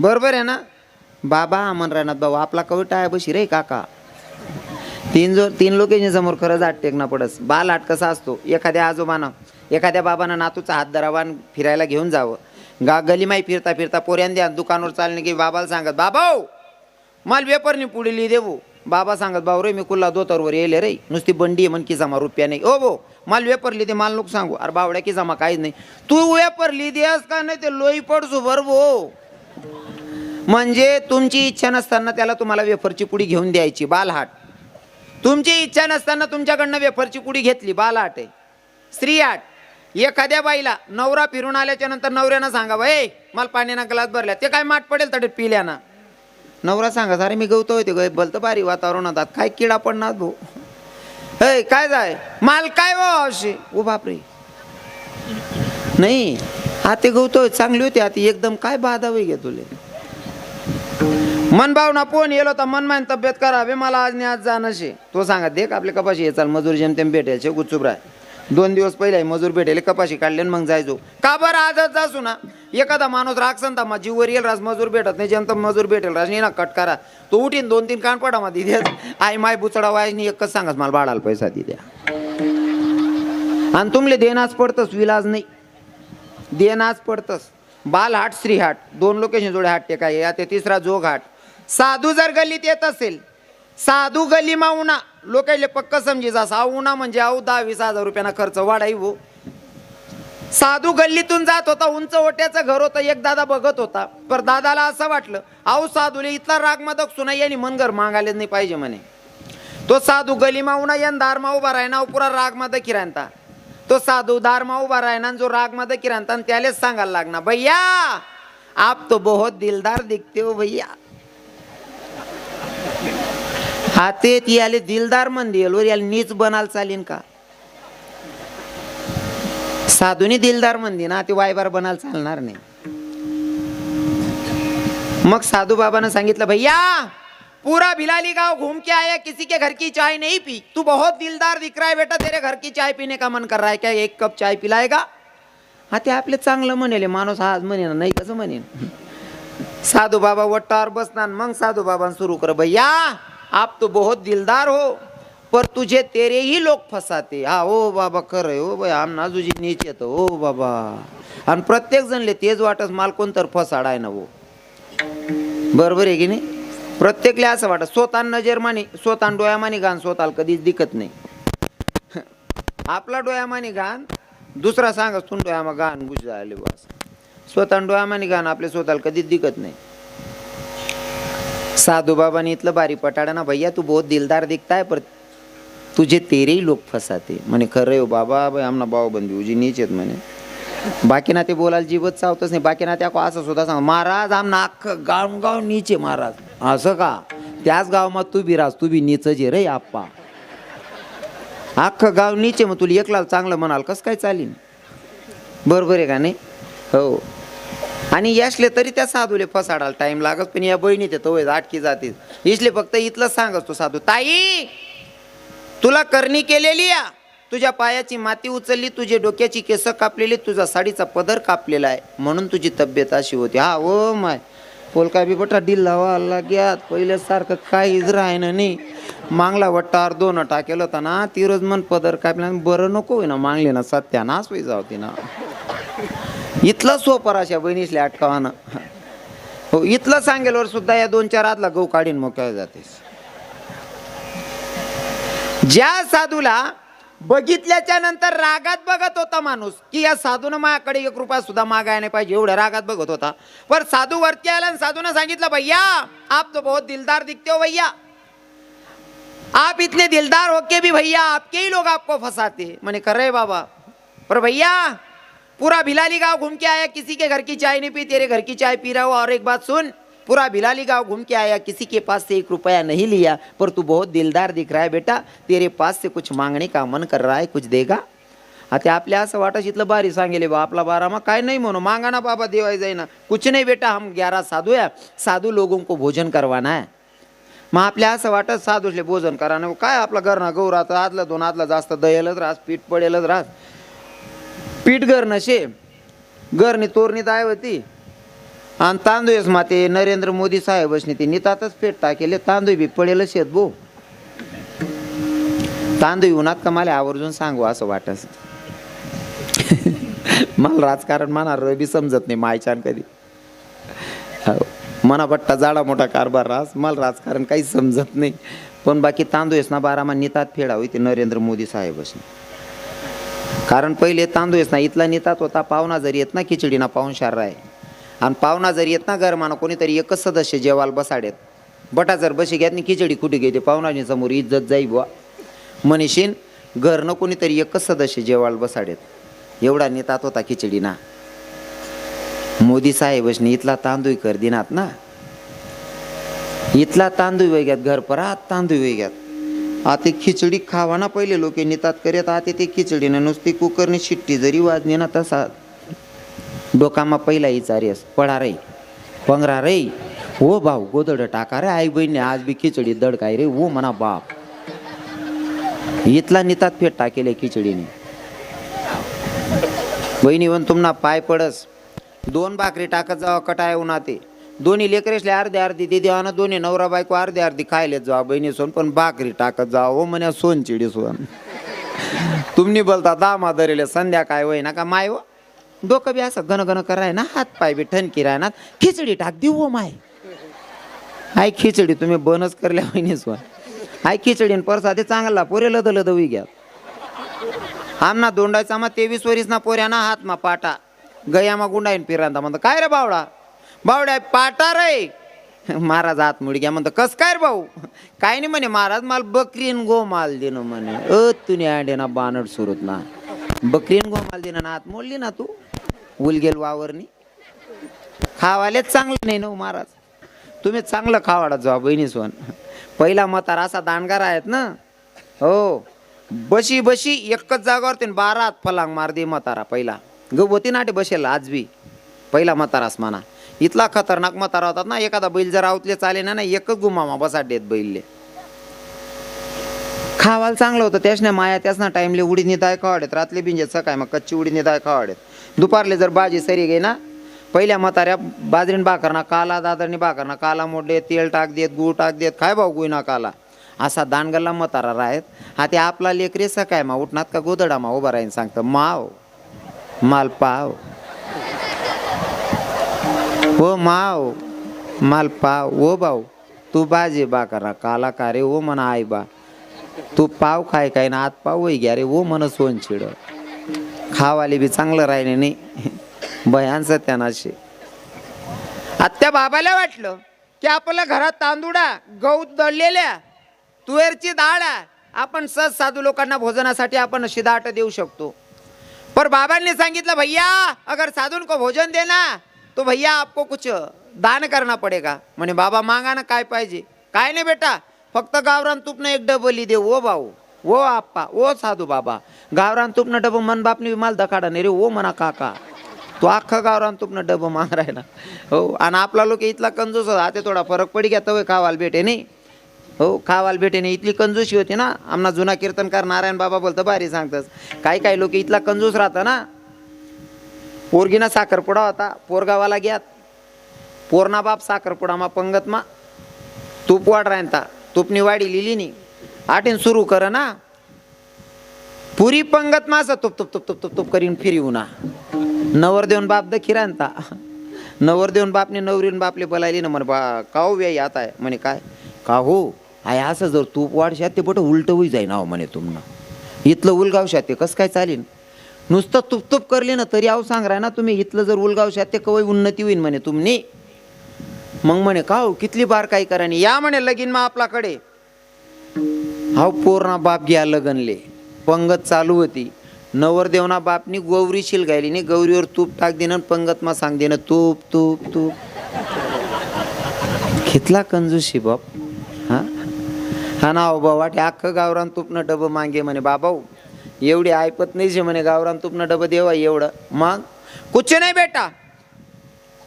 बरोबर आहे ना. बाबा अमरनाथ भाऊ आपला कविता आहे बशी रे काका. तीन लोकेशन समोर खरंच हात टेकना पडस. बाल हाट कसा असतो, एखाद्या आजोबानं एखाद्या बाबानं नातूचा हात धरावा फिरायला घेऊन जावं. गलीमाई फिरता फिरता पोऱ्यान द्या दुकानावर चालणे की बाबाला सांगत बाबा माल वेपरनी पुढे लिहि देऊ. बाबा सांगत भाऊ रे मी कुल्ला दोतरवर येले रे नुसती बंडी म्हण की जमा रुपया नाही. ओ भो माल वेपर लिहिते माल नको सांगू. अरे बावड्या की जमा काहीच नाही. तू वेपर लिहितेस का नाही ते लोई पडसू भरवो. म्हणजे तुमची इच्छा नसताना त्याला तुम्हाला वेफरची पुडी घेऊन द्यायची. बालहाट. तुमची इच्छा नसताना तुमच्याकडनं वेफरची पुडी घेतली. बालहाट आहे. स्त्रीहाट. एखाद्या बाईला नवरा फिरून आल्याच्या नंतर नवऱ्यानं सांगावं ए मला पाण्याना ग्लास भरल्या ते काय माठ पडेल तडे पिल्याना. नवरा सांगा अरे मी गवतो होते ग भलतं भारी वातावरणात काय किडा पडणार भाऊ. हे काय जाय माल काय असे ओ बापरे नाही आते गवतो चांगली होती आती एकदम काय बाधा वय घे तुले. मन भावना पोन येलो तर मन मान तब्येत करावे मला आज नाही आज जाणं शे. तो सांगा देख आपले कपाशी ये चाल मजूर जेमतेम भेटायचे गुपचूप राय. 2 दिवस पहिले मजूर भेटेल कपाशी काढले मग जायचो का बरं आजच जासू ना. एखादा माणूस राखसन मा जीवर येईल राज मजूर भेटत नाही जेमत मजूर भेटेल राज ना कट करा तो उठीन 2-3 कानपडा मध्ये देत आई माय बुचडा वायनी एकच सांगत मला बाळाला पैसा दे द्या. आणि तुमले देनाच पडतस विलाज नाही देनाच पडतस. बालहाट स्त्रीहाट 2 लोकेशन जोडे हाट टेकाय या ते तिसरा जोग हाट. साधू जर गल्लीत येत असेल साधू गल्लीमा उन्हा लोकांले पक्क समजी जा सा उन्हा म्हणजे 10-20 हजार रुपयांना खर्च वाढाई हो. साधू गल्लीतून जात होता उंच ओट्याचं घर होतं. एक दादा बघत होता पर दादाला असं वाटलं अहो साधूले इथला राग मदक सुना यांनी मनगर मागायला नाही पाहिजे म्हणे. तो साधू गलीमा उन्हा यान दारमा उभा राहिना पुरा राग मदक किरांता. तो साधू दारमा उभा राहिना जो राग मदक किरांता त्यालेच सांगायला लागना भैया आप तो बहुत दिलदार दिखते हो भैया. हाते ती आले दिलदार मन दिल याला नीच बनाल चालीन का. साधूनी दिलदार मंदी ना ते वायबार बनाल चालणार नाही. मग साधू बाबाने सांगितलं भैया पूरा भिलाली गांव घूम के आया किसी के घर की चाय नहीं पी. तू बहुत दिलदार दिख रहा है बेटा तेरे घर की चाय पीने का मन कर रहा है क्या 1 कप चाय पिलाएगा. हा ते आपले चांगलं म्हणेल माणूस आज म्हणेन नाही कसं म्हणेन. साधू बाबा वट्टावर बसणार मग साधू बाबा सुरू कर भैया आप तो बहुत दिलदार हो पर तुझे तेरे ही लोग फसाते. हा हो बाबा खरंय हो बाई आमना तुझी नीच येतं हो बाबा. आणि प्रत्येक जणले तेच वाटस माल कोण तर फसाड आहे ना हो. बरोबर आहे की नाही. प्रत्येकले असं वाटत स्वतः नजर मानी स्वतः डोळ्यामानी घाण स्वतःला कधीच दिखत नाही. आपला डोळ्यामानी घाण दुसरा सांगस तू डोळ्यामा घाण गुज झाले बस. स्वतः डोळ्यामानी घाण आपले स्वतःला कधीच दिखत नाही. साधू बाबाने इथलं बारी पटाडा ना भैया तू बहुत दिलदार दिखता है पर तुझे तेरे ही लोग फसाते म्हणे. खरं हो बाबा भाई आमना भाऊ बंदी उजी नीच आहेत म्हणे. बाकी ना ते बोलायला जीवच चावतच नाही. बाकी ना त्या असं सुद्धा सांग महाराज आमना अख्खं गाव नीचे महाराज असं का त्याच गावात तू बी राज तू बी नीच जे रे आप्पा. अख्खं गाव नीचे मग तुला एकला चांगलं म्हणाल कसं काय चालीन. बरोबर आहे का नाही हो. आणि यशले तरी त्या साधूले फसाडायला टाइम लागत पण या बहिणी ते तो आटकी जाते इसले फक्त इथलं सांगत तो साधू ताई तुला करणी केलेली या तुझ्या पायाची माती उचलली तुझे डोक्याची केस कापलेली तुझा साडीचा पदर कापलेला आहे म्हणून तुझी तब्येत अशी होती. हा ओ माय पोलका बी बटा डिल्ला व्हायला ग्यात पहिल्यासारखं काहीच राहिनं नाही. मागला वट्टावर 2 टाकेल होता ना ती रोज मन पदर कापल्या बरं नको होई ना मागले ना सत्यानाश होई जावती ना. इथलं सोपर अशा बहिणीसले अटकावानं हो. इथलं सांगेलवर सुद्धा या 2-4 आदला गहू काढीन मग काय जातेस. ज्या साधूला बघितल्याच्या नंतर रागात बघत होता माणूस की या साधून माझ्याकडे 1 रुपया सुद्धा मागायला नाही पाहिजे एवढ्या रागात बघत होता. पर साधू वरती आला आणि साधूने सांगितलं भैया आप तो बहुत दिलदार दिखते हो भैया. आप इतने दिलदार हो के भी भैया आपके ही लोग आपको फंसाते. मैंने कर रहे बाबा पर भैया पूरा भिलाली गांव घूम के आया किसी के घर की चाय नहीं पी तेरे घर की चाय पी रहा हूँ. और एक बात सुन पूरा भिलाली गांव घूम के आया किसी के पास से 1 रुपया नहीं लिया पर तू बहुत दिलदार दिख रहा है बेटा तेरे पास से कुछ मांगने का मन कर रहा है कुछ देगा. आता आपल्या असं वाटत इथलं बारी सांगेले बा आपला बारामा काय नाही म्हणू मांगा ना बाबा देवाय जाईना कुछ नहीं बेटा हम 11 साधू है साधू लोगों को भोजन करवाना है. मग आपल्या असं वाटत साधूले भोजन करा ना काय आपला घरना गहू राहतं आदला 2 आदला जास्त दयेलच राहत पीठ पडेलच राहत पीठ घर नशे घरनी तोरणी दाय होती आणि तांदूळच माते नरेंद्र मोदी साहेबसनी ते नितातच पेट टाकेले तांदूळ बी पडेल शेत भो तांदूळ उन्हात का मला आवर्जून सांगू असं वाटस मला राजकारण म्हणा रबी समजत नाही मायच्यान कधी मना बट्टा जाडा मोठा कारभार रास मला राजकारण काही समजत नाही पण बाकी तांदूळच ना बारामा नितात फेडावी ते नरेंद्र मोदी साहेबसनी कारण पहिले तांदूळच ना इथला नितात होता पाहुणा जरी येत ना खिचडीना पाहुणशार राय आणि पाहुणा जरी येत ना घरमाना कोणीतरी एकच सदस्य जेवायला बसाडेत बटा जर बशी घ्यात नाही खिचडी कुठे घेते पाहुणानी समोर इज्जत जाई बुवा मनीषीन घरनं कोणीतरी एकच सदस्य जेवायला बसाडेत एवढा नेतात होता खिचडीना मोदी साहेबसनी इथला तांदूळ कर दिनात ना इथला तांदूळ वेग्यात घर परात तांदूळ वेग्यात आता खिचडी खावा ना पहिले लोक नेतात करत आता ते खिचडीनं नुसती कुकरने शिट्टी जरी वाजली ना तसा डोकामा पहिला इचारेस पडा रे पंगरा रे ओ भाऊ गोदड टाका रे आई बहिणी आज बी खिचडी दड काय रे ओ म्हणा बाप इथला नितात फेट टाकेले खिचडीने बहिणी वन तुम्हाला पाय पडस 2 भाकरी टाकत जावा कटाय उन्हाते दोन्ही लेकरेसले अर्धे अर्धी दे द्या ना दोन्ही नवरा बायको अर्धे अर्धी खायलेत जावा बहिणी सोन पण भाकरी टाकत जावा हो म्हणे सोन चिडी सोन तुम्ही बोलता दामा धरेले संध्याकाळ होई ना का माय हो डोकं बी असं घन कराय ना हात पाय बी ठणकी राय ना खिचडी टाक देऊ माय हाय खिचडी तुम्ही बनच करल्या बहिणी सोन हाय खिचडी परसा ते चांगला पोरे लद लद उई घ्या आमना दोंडायचा मा 23 वरीस ना पोऱ्या ना हात मा पाटा गयामा गुंडाईन पिरांदा म्हणतो काय रे बावडा बावड्या पाटा रे महाराज हात मुडी घ्या म्हणतो कस काय रे भाऊ काय नाही म्हणे महाराज माल बकरीन गो माल देन म्हणे तुने आंडे ना बानड सुरत ना बकरीन गो माल देन ना हात मोडली ना तू उलगेल वावरनी खावालेच चांगलं नाही ना महाराज तुम्ही चांगलं खावाडा जा बहिणी सोन पहिला म्हातार असा दांडगार आहेत ना हो बशी बशी एकच जागावर 12 हात फलांग मार दे म्हातारा पहिला गवती नाटे बसेल आज बी पहिला म्हातारास माना इथला खतरनाक म्हातारा होतात ना एखादा बैल जर आवतले चाले ना एकच गुमामा बसा देत बैलले खावाल चांगलं होतं त्यासने माया त्यासना टाइमले उडीद निदाय खावाडेत रातले बिंजेत सकाळ मग कच्ची उडीद निदाय खावाडेत दुपारले जर बाजी सरी गई ना पहिल्या म्हाताऱ्या बाजरीन भाकरना काला दादरनी भाकरना काला मोडे तेल टाक देत गूळ टाक देत काय भाऊ गुईना काला असा दानगल्ला म्हातारा राहत हा ते आपला लेकरे सकाळ मा उठणार का गोदडा मा उभा राहीन सांगतं माव माल पाव ओ माव माल पाव ओ भाऊ तू बाजे भाकरना काला का रे ओ म्हणा आई बा तू पाव खाय काय ना आत पाव वही घ्या रे ओ म्हण सोन चिड खावाले बी चांगलं राहिले नाही भयान सत्यानाशे आत्या बाबाला वाटलं की आपल्या घरात तांदूळा गहू दळलेल्या तुवेरची डाळ आपण सहज साधू लोकांना भोजनासाठी आपण शिदाट देऊ शकतो पर बाबांनी सांगितलं भैया अगर साधुन को भोजन देना तो भैया आपको कुछ दान करना पड़ेगा म्हणे बाबा मागा ना काय पाहिजे काय नाही बेटा फक्त गावरान तूपनं एक डबली दे ओ भाऊ ओ आप्पा ओ साधू बाबा गावरान तूपनं डब मन बापनी विमाल दखाडा नाही रे ओ म्हणा काका तो अख्खा गावरान तूपनं डब माग राहिला हो आणि आपला लोक इथला कंजूस होता ते थोडा फरक पडी घ्या तवय खावाल भेटे नाही हो खावाल भेटे नाही इथली कंजूशी होती ना आमना जुना कीर्तनकार नारायण बाबा बोलतं भारी सांगतस काही लोक इथला कंजूस राहता ना पोरगीना साखरपुडा होता पोरगावाला घ्यात पोरणा बाप साखरपुडा मा पंगत मा तूप वाढ राहता तूपनी वाडी लिहिली नी आठीन सुरू कर ना पुरी पंगत मा असं तुप तुप तुप तुप तुप तुप करीन फिरवू ना नवर देऊन बाप दखी राहता नवर देऊन बापने नवरीन बापले बोलायली ना म्हणे बा काहो व्याई आता आहे म्हणे काय का हो आय असं जर तूप वाढशात ते बट उलट होई जाई ना म्हणे तुम्हाला इथलं उलगावशात ते कसं काय चालेल नुसतं तुप तुप करले ना तरी आव सांग राय ना तुम्ही इथलं जर उलगावशात ते कवय उन्नती होईल म्हणे तुम्ही मग म्हणे का हो कितली बार काही करानी या म्हणे लगीन मा आपल्याकडे हाव पोरणा बाप घ्या लगनले पंगत चालू होती नवरदेवना बापनी गौरी शिल गायली नाही गौरीवर तूप टाक देणं पंगत मा सांग देणं तूप तूप तूप घेतला कंजूशी बाप हा ना बा वाटे अख्खं गावरान तुपनं डबं मागे म्हणे बाबा एवढी ऐपत नाही जे म्हणे गावरान तुपनं डबं देवा एवढं मग कुछ नाही बेटा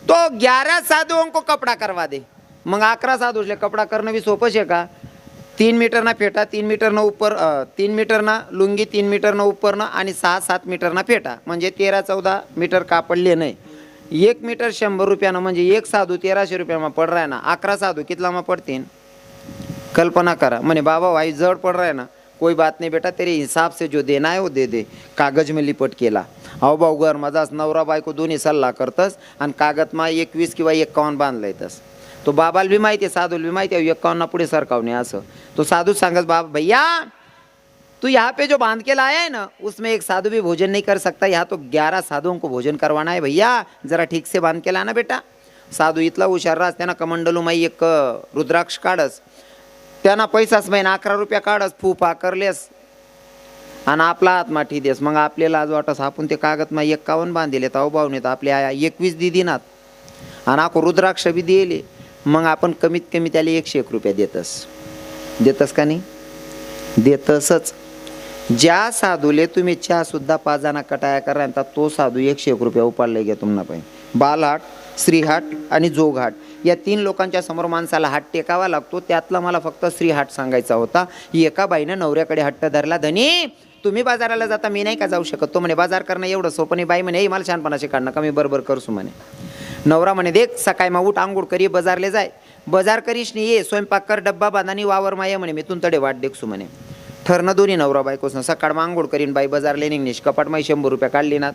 तो 11 साधुओं को कपड़ा करवा दे मग 11 साधूले कपड़ा करणं भी सोपंच आहे का 3 मीटर ना फेटा 3 मीटर ना ऊपर 3 मीटर ना लुंगी 3 मीटर ना ऊपर ना आणि 6-7 मीटर ना फेटा म्हणजे 13-14 मीटर कापडले नाही 1 मीटर 100 रुपयानं, म्हणजे एक साधू 1300 रुपयामा पड रहा है ना, 11 साधू कितलामा पडतीन? कल्पना करा. म्हणे बाबा भाई जड़ पड़ रहा है ना, कोई बात नहीं बेटा, तेरे हिसाब से जो देना है वो दे दे. कागज में लिपट केला. अहो भाऊ घर माझाच नवरा बायको दोन्ही सल्ला करतस आणि कागदमा 21 किंवा 51 बांधला येतस. तो बाबाला भी माहिती आहे, साधूला भी माहिती आहे 51 पुढे सरकावणे असं. तो साधू सांगत बाबा भैया तू यहाँ पे जो बांध के लाया है ना, उसमें एक साधु भी भोजन नहीं कर सकता, यहाँ तो 11 साधुओं को भोजन करवाना है भैया, जरा ठीक से बांध के लाना बेटा. साधू इतला हुशार राहस, त्यांना कमंडलूमाई एक रुद्राक्ष काढस, त्यांना पैसाच महिना 11 रुपया काढस, फूफा करलेस आणि आपला हात माठी देस. मग आपल्याला आज वाटस आपण ते कागदमा 51 बांधिले तर भावने तर आपल्या आया 21 दिनात आणि आपण रुद्राक्ष बी दिले. मग आपण कमीत कमी त्याला 101 रुपया देतस का नाही? देतसच. ज्या साधूले तुम्ही चहा सुद्धा 5 जणा कटाया करा, तो साधू 101 रुपया उपाडले घ्या तुम्हाला पाहिजे. बालहाट, श्रीहाट आणि जोगहाट या 3 लोकांच्या समोर माणसाला हात टेकावा लागतो. त्यातला मला फक्त श्रीहाट सांगायचा होता. एका बाईनं नवऱ्याकडे हट्ट धरला, धनी तुम्ही बाजाराला जाता, मी नाही का जाऊ शकत? तो म्हणे बाजार करणं एवढं सोपं नाही. बाई म्हणे मला शहाणपणाचे काढणं का, मी बरोबर करसू म्हणे. नवरा म्हणे देख सकाळी मा उठ आंघोळ करी बाजारले जाय, बाजार करीश नाही ये स्वयंपाक कर, डब्बा बांधानी वावर माये म्हणे, मी तुमच्याकडे वाट देखसू म्हणे. ठरणं दोन्ही नवरा बायकोसनं. सकाळ आंघोळ करीन बाई बाजारले निघणेश, कपाट माई 100 रुपया काढली ना.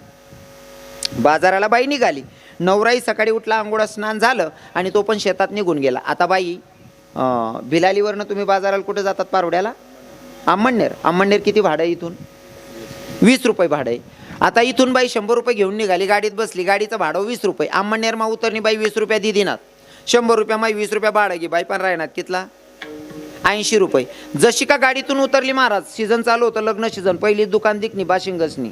बाजाराला बाई निघाली. नवराही सकाळी उठला, आंघोळ स्नान झालं आणि तो पण शेतात निघून गेला. आता बाई भिलालीवरनं तुम्ही बाजाराला कुठे जातात? पारोड्याला. आंबणनेर किती भाडं आहे इथून? 20 रुपये भाडं आहे. आता इथून बाई 100 रुपये घेऊन निघाली, गाडीत बसली, गाडीचं भाडं 20 रुपये. आंबणनेरमा उतरणी बाई 20 रुपया दिदीनात, 100 रुपया माई 20 रुपया भाडं घे. बाई पण राहणार कितला? 80 रुपये. जशी का गाडीतून उतरली महाराज, सीझन चालू होतं, लग्न सीझन, पहिली दुकान दिकनी बाशिंगसनी.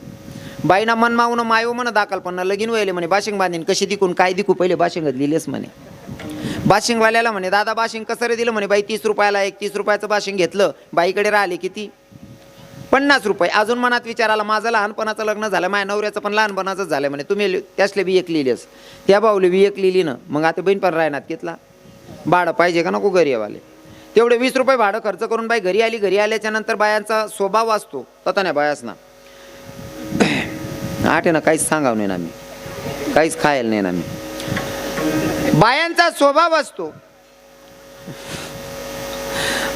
बाईना मन मावून मायो म्हण दाखल पण लगीन व्हायले म्हणे, बाशिंग बांधीन कशी दिकून काय दिकू, पहिले बाशिंगच लिहिलेस म्हणे. बाशिंगवाल्याला म्हणे दादा बाशिंग कसं रे दिलं म्हणे. बाई 30 रुपयाला एक 30 रुपयाचं बाशिंग घेतलं. बाईकडे राहिले किती? 50 रुपये. अजून मनात विचार आला, माझं लहानपणाचं लग्न झालं, माझ्या नवऱ्याचं पण लहानपणाचंच झालं म्हणे. तुम्ही त्यासले बी एक लिहिलेस, त्या भाऊले बी एक लिहिली ना. मग आता बहीण पण राहणार कितला? भाडं पाहिजे का नको घरीवाले? तेवढे 20 रुपये भाडं खर्च करून बाई घरी आली. घरी आल्याच्या नंतर बायांचा स्वभाव असतो तथा नाही बायास ना आठे ना काहीच सांगावं नाही ना, मी काहीच खायला नाही ना. मी बायांचा स्वभाव असतो,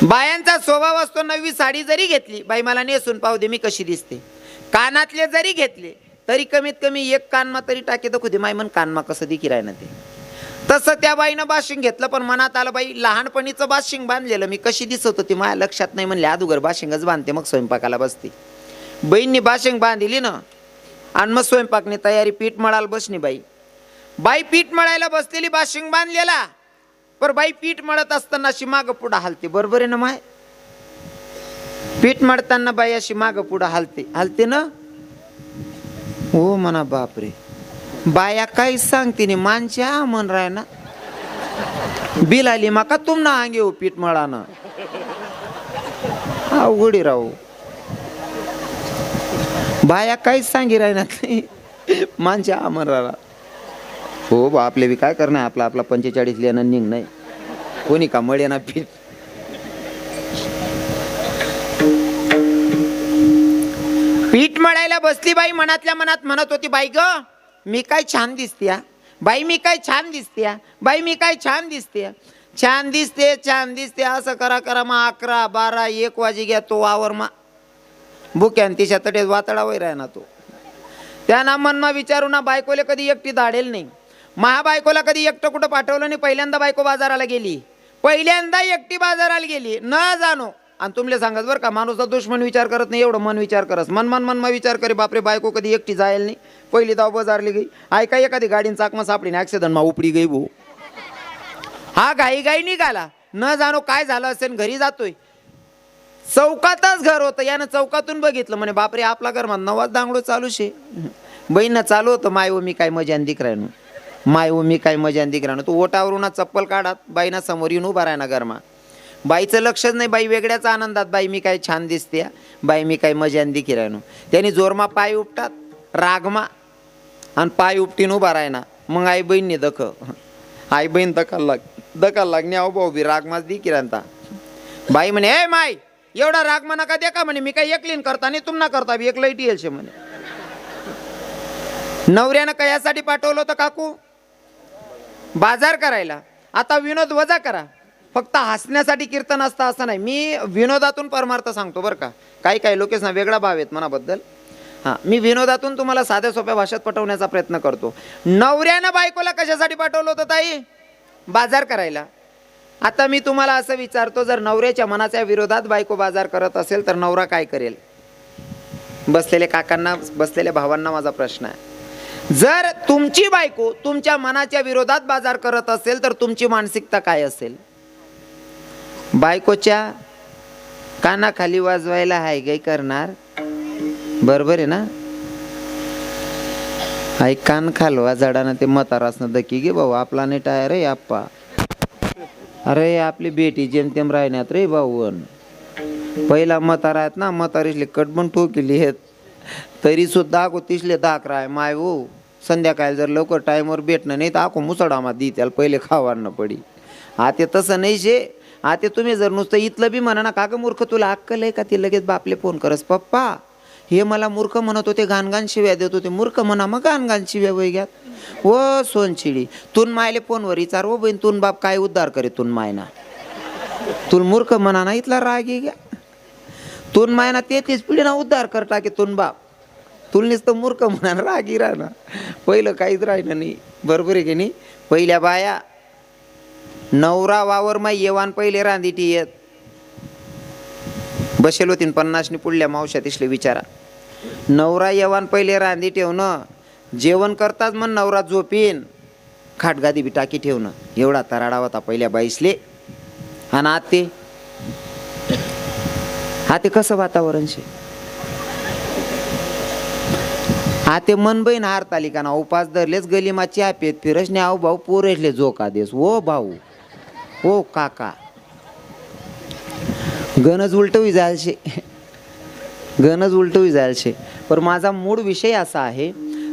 बायांचा स्वभाव असतो. नवी साडी जरी घेतली, बाई मला नेसून पाहू दे मी कशी दिसते. कानातले जरी घेतले तरी कमीत कमी एक कानमा तरी टाके दाखवू दे, माय मन कानमा कसं दिकी राहिना ते. तसं त्या बाईनं बाशिंग घेतलं, पण मनात आलं बाई लहानपणीचं बाशिंग बांधलेलं मी कशी दिसत होती माझ्या लक्षात नाही. म्हणले अदुगर बाशिंगच बांधते मग स्वयंपाकाला बसते. बहीणनी बाशिंग बांधली ना आणि मग स्वयंपाकने तयारी, पीठ मळायला बसणी. बाई पीठ मळायला बसलेली, बाशिंग बांधलेला. पर बाई पीठ मळत असताना अशी मागं पुढं हालते. बरोबर आहे ना माय? पीठ मळताना बाई अशी मागं पुढं हालते ना. हो म्हणा बापरे, बाया काही सांगते नाही, मानच्या म्हण राय ना. बिल आली माका तुम ना आंगे हो पीठ मळाना, अवघडी राहू. बाया काहीच सांगी राहणार मानच्या म्हण राहिला. हो बा आपले बी काय करणार, आपला 45 लेणं निघ नाही, कोणी का मळे ना पीठ. पीठ मळायला बसली बाई, मनातल्या मनात म्हणत होती बाई ग मी काय छान दिसते, बाई मी काय छान दिसते, बाई मी काय छान दिसते, छान दिसते छान दिसते. असं करा करा मग 11, 12, 1 वाजे घ्या तो वावर मा बुक्यान तिच्या तटेत वातडा वैर आहे ना तो. त्यांना मनमा विचारू ना, बायकोले कधी एकटी धाडेल नाही. महाबायकोला कधी एकटं कुठं पाठवलं नाही. पहिल्यांदा बायको बाजाराला गेली, पहिल्यांदा एकटी बाजाराला गेली न जाणो. आणि तुमले सांगत बरं का, माणूसचा दुश्मन विचार करत नाही, एवढं मन विचार करस. मन विचार करे बापरे बायको कधी एकटी जायला नाही. पहिली दाव बाजारली गई, ऐका एखादी गाडीन चाकमा सापडी नाही, ॲक्सिडेंट मा उपडी गई भाऊ. हा घाई निघाला, न जाणो काय झालं असेल. घरी जातोय, चौकातच घर होतं. यानं चौकातून बघितलं, म्हणे बापरे आपला घर मध्ये नवाज दांगडो चालू शे. बहीण चालू होतं, माय मी काय मजान दिक राहणं, माय मी काय मजान दिक राहणं. तो ओटावरून चप्पल काढत बाईना समोर येऊन उभा राहणार घरमा. बाईचं लक्षच नाही, बाई वेगळ्याच आनंदात, बाई मी काय छान दिसते, बाई मी काय मजान दिकी राहणं. त्यांनी जोरमा पाय उपटात रागमा आणि पाय उपटीन उभा राहणार. मग आई बहीणने आई बहीण दकाल लागणे. अहो भाऊ बी रागमाच दिकी राहता. बाई म्हणे ए माय एवढा राग म्हणा का दे का म्हणे, मी काय एकलीन करता नाही तुम ना करता बी एक लईट येईल म्हणे. नवऱ्यानं कशासाठी पाठवलं होतं काकू? बाजार करायला. आता विनोद वजा करा, फक्त हसण्यासाठी कीर्तन असतं असं नाही. मी विनोदातून परमार्थ सांगतो बरं का. काही काही लोकेस ना वेगळा भाव आहेत मनाबद्दल. हां, मी विनोदातून तुम्हाला साध्या सोप्या भाषेत पटवण्याचा प्रयत्न करतो. नवऱ्यानं बायकोला कशासाठी पाठवलं होतं ताई? बाजार करायला. आता मी तुम्हाला असं विचारतो, जर नवऱ्याच्या मनाच्या विरोधात बायको बाजार करत असेल तर नवरा काय करेल? बसलेल्या काकांना, बसलेल्या भावांना माझा प्रश्न आहे. जर तुमची बायको तुमच्या मनाच्या विरोधात बाजार करत असेल तर तुमची मानसिकता काय असेल? बायकोच्या कानाखाली वाजवायला हाय गाय करणार, बरोबर आहे ना? हाय कान खालवा जडाना ते म्हातारासनं दकी गे भाऊ, आपला नाही टायर रे आप्पा. अरे आपली बेटी जेमतेम राहण्यात रे भाऊन. पहिला म्हातारा आहेत ना, म्हातारीसले कटबन ठोकेली आहेत तरी सुद्धा आखो तिसले दाखरा आहे माय हो. संध्याकाळी जर लवकर टाईमवर भेटणं नाही तर आखो मुसडामा दी त्याला पहिले खावानं पडी. आते तसं नाही शे. आते तुम्ही जर नुसतं इथलं बी म्हणा ना, का ग मूर्ख तुला अक्कल आहे का? ते लगेच बापले फोन करस, पप्पा हे मला मूर्ख म्हणत होते, घाणघाण शिव्या देत होते. मूर्ख म्हणा मग घाणघाण शिव्या वैग्यात. हो सोनचिडी, तून मायले फोनवर विचार हो बहीण, तून बाप काय उद्धार करे तून मायना. तुला मूर्ख म्हणा ना, इथला राग आहे घ्या. तून मायना तेच पिढीना उद्धार कर टाके तून बाप. तुला नुसतं मूर्ख म्हणा, रागी राहणार. पहिलं काहीच राहिलं नाही, बरोबर आहे की नाही? पहिल्या बाया नवरा वावर माय येवान पहिले रांधीटी येत बसेल होतीन 50 पुढल्या मावशात इसले विचारा. नवरा येवान पहिले रांधी ठेवणं, जेवण करताच मग नवरा झोपीन, खाटगादी बी टाकी ठेवणं, एवढा तराडा होता पहिल्या बाईसले. आणि आते कसं वातावरण शे? आते मन बहीण हारतालिका ना उपास धरलेच गलीमाची आपेत फिरस ने आऊ भाऊ पोरेसले झोका देस. ओ भाऊ ओ काका, गणच उलटवी जायचे, गणच उलटवी जायचे. पण माझा मूळ विषय असा आहे,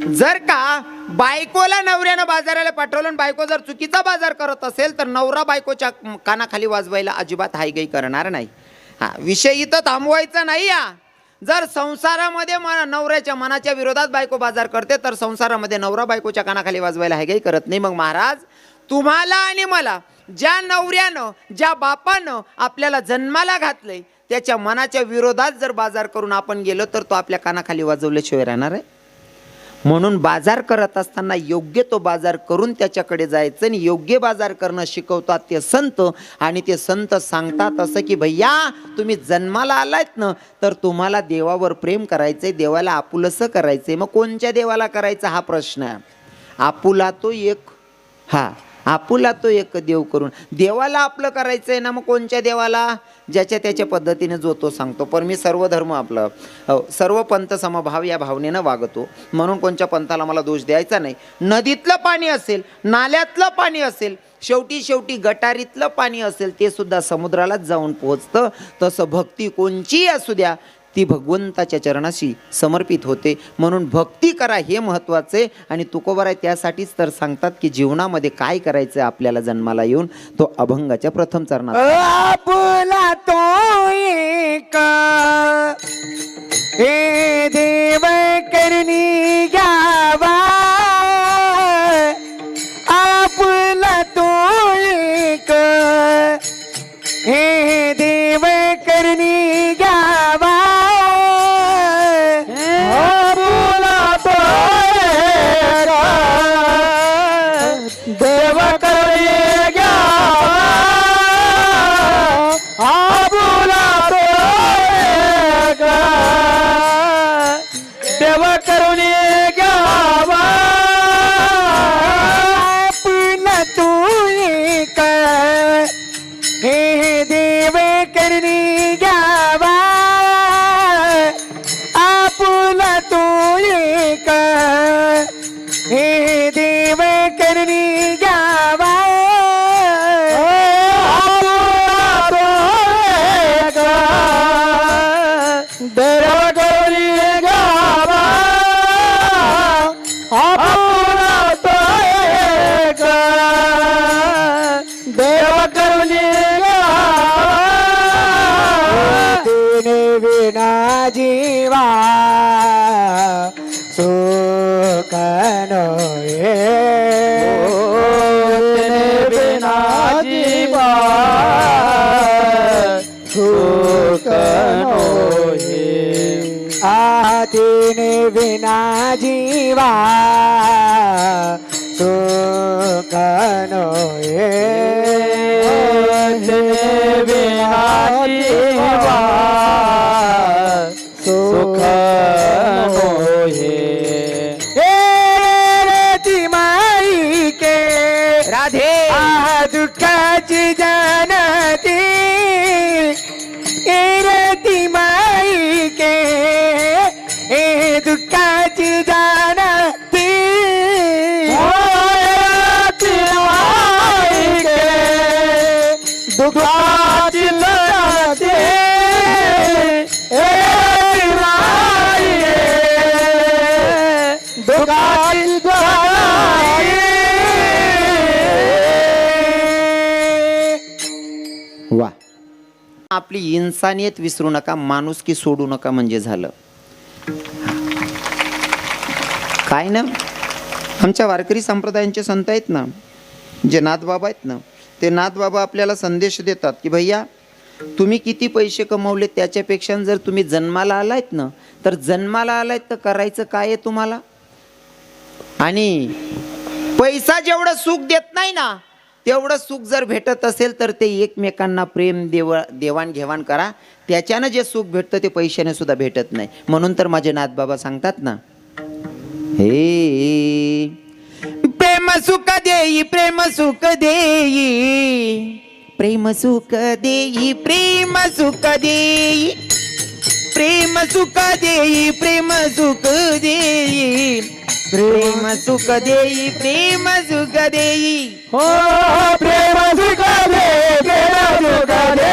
जर का बायकोला नवऱ्यानं बाजाराला पाठवलं, बायको जर चुकीचा बाजार करत असेल तर नवरा बायकोच्या कानाखाली वाजवायला अजिबात हायगाई करणार नाही. हा विषय इथं थांबवायचा नाही. या जर संसारामध्ये नवऱ्याच्या मनाच्या विरोधात बायको बाजार करते तर संसारामध्ये नवरा बायकोच्या कानाखाली वाजवायला हायगाई करत नाही. मग महाराज, तुम्हाला आणि मला ज्या नवऱ्यानं, ज्या बापानं आपल्याला जन्माला घातलंय त्याच्या मनाच्या विरोधात जर बाजार करून आपण गेलो तर तो आपल्या कानाखाली वाजवल्याशिवाय राहणार आहे. म्हणून बाजार करत असताना योग्य तो बाजार करून त्याच्याकडे जायचं. आणि योग्य बाजार करणं शिकवतात ते संत. आणि ते संत सांगतात असं की भैया, तुम्ही जन्माला आलात ना तर तुम्हाला देवावर प्रेम करायचंय, देवाला आपुलसं करायचंय. मग कोणत्या देवाला करायचं हा प्रश्न आहे. आपुला तो एक, हा आपुला तो एक देव करून देवाला आपलं करायचंय ना. मग कोणत्या देवाला? ज्याच्या त्याच्या पद्धतीने जो तो सांगतो. पण मी सर्व धर्म आपलं, सर्व पंथ समभाव या भावनेनं वागतो. म्हणून कोणत्या पंथाला मला दोष द्यायचा नाही. नदीतलं पाणी असेल, नाल्यातलं पाणी असेल, शेवटी गटारीतलं पाणी असेल, ते सुद्धा समुद्रालाच जाऊन पोहोचतं. तसं भक्ती कोणची असू द्या, ती भगवंताच्या चरणाशी समर्पित होते. म्हणून भक्ती करा हे महत्त्वाचे. आणि तुकोबाराय त्यासाठीच तर सांगतात की जीवनामध्ये काय करायचं आपल्याला जन्माला येऊन, तो अभंगाच्या प्रथम चरणात. आपला तो एक हे देव करणी घ्यावा, आपला तो एक हे देव करणी घ्यावा, आपला तो एक देव करणी घ्यावा, आपला तो एक देव करुणी घ्यावा, आपला तू एक हे देव करणी घ्यावा, आपला तू एक हे देव करणी घ्यावा, देव करुणी घ्यावा, आपला तो एक देव करुणी घ्यावा, तिने विना जीवा सुख तिने विना जीवा सुख नये तिने विना जीवा सुख ती माई के राधे दुःखाची जानती ती माई के दुःखाची जानती ती माई के दुःखाची जानती दुःखाची वा आपली इन्सानियत विसरू नका, माणुसकी सोडू नका म्हणजे झालं. काय ना आमच्या वारकरी संप्रदायांचे संत आहेत ना, जे नाथबाबा आहेत ना, ते नाथबाबा आपल्याला संदेश देतात की भैया तुम्ही किती पैसे कमवले त्याच्यापेक्षा जर तुम्ही जन्माला आलायत ना, तर जन्माला आलायत तर करायचं काय आहे तुम्हाला. आणि पैसा जेवढं सुख देत नाही ना, तेवढं सुख जर भेटत असेल तर ते एकमेकांना प्रेम देवाणघेवाण करा. त्याच्यानं जे सुख भेटतं ते पैशाने सुद्धा भेटत नाही. म्हणून तर माझे नाथबाबा सांगतात ना, हे प्रेम सुख देई, प्रेम सुख देई, प्रेम सुख देई, प्रेम सुख देई, प्रेम सुख देई, प्रेम सुख देई, प्रेम सुख देई, प्रेम सुख देई. हो प्रेम सुख दे, प्रेम सुख दे,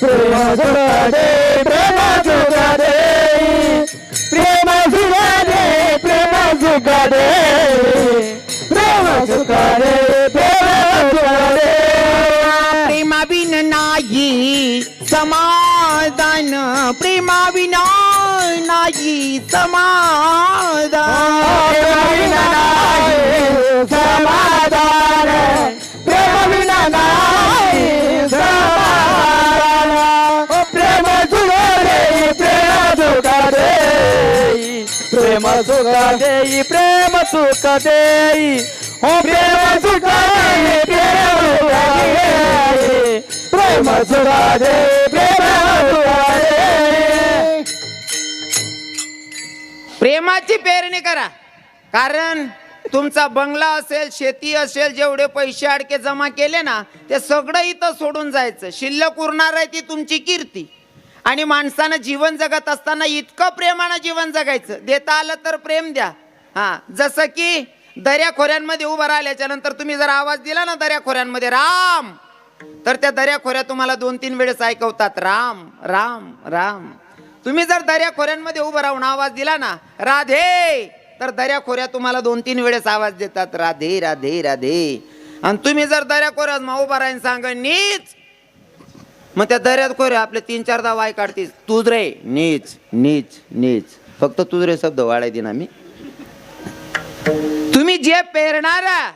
प्रेम सुख दे, प्रेम सुख दे, प्रेम सुख दे, प्रेम सुख दे, प्रेम सुख दे, प्रेम सुख दे. प्रेमा बिन नाही समाधान, प्रेमा बिना नाही समाधान, समाधान, प्रेम विना नाही समाधान. प्रेम सुख दे, प्रेम सुख दे, प्रेम सुख दे, प्रेम सुख दे. हो प्रेम सुख दे, प्रेम सुख दे, प्रेम सुख दे, प्रेम सुख दे. प्रेमाची पेरणी करा. कारण तुमचा बंगला असेल, शेती असेल, जेवढे पैसे अडके जमा केले ना, ते सगळं इथं सोडून जायचं. शिल्लक उरणार आहे ती तुमची कीर्ती. आणि माणसानं जीवन जगत असताना इतकं प्रेमानं जीवन जगायचं. देता आलं तर प्रेम द्या. हा, जसं की दर्याखोऱ्यांमध्ये उभं राहिल्याच्या नंतर तुम्ही जर आवाज दिला ना दर्याखोऱ्यांमध्ये राम, तर त्या दर्याखोऱ्या तुम्हाला 2-3 वेळेस ऐकवतात राम राम राम. तुम्ही जर दर्याखोऱ्यांमध्ये उभं राहून आवाज दिला ना राधे, तर दर्याखोऱ्या तुम्हाला 2-3 वेळेस आवाज देतात राधे राधे राधे. आणि तुम्ही जर दर्याखोऱ्यात उभा राहीन सांग नीच, मग त्या दर्याखोऱ्या आपले 3-4दा वाय काढतीस. तुझ रे नीच नीच नीच, फक्त तुझ रे शब्द वाढाय दिन आम्ही. तुम्ही जे पेरणारा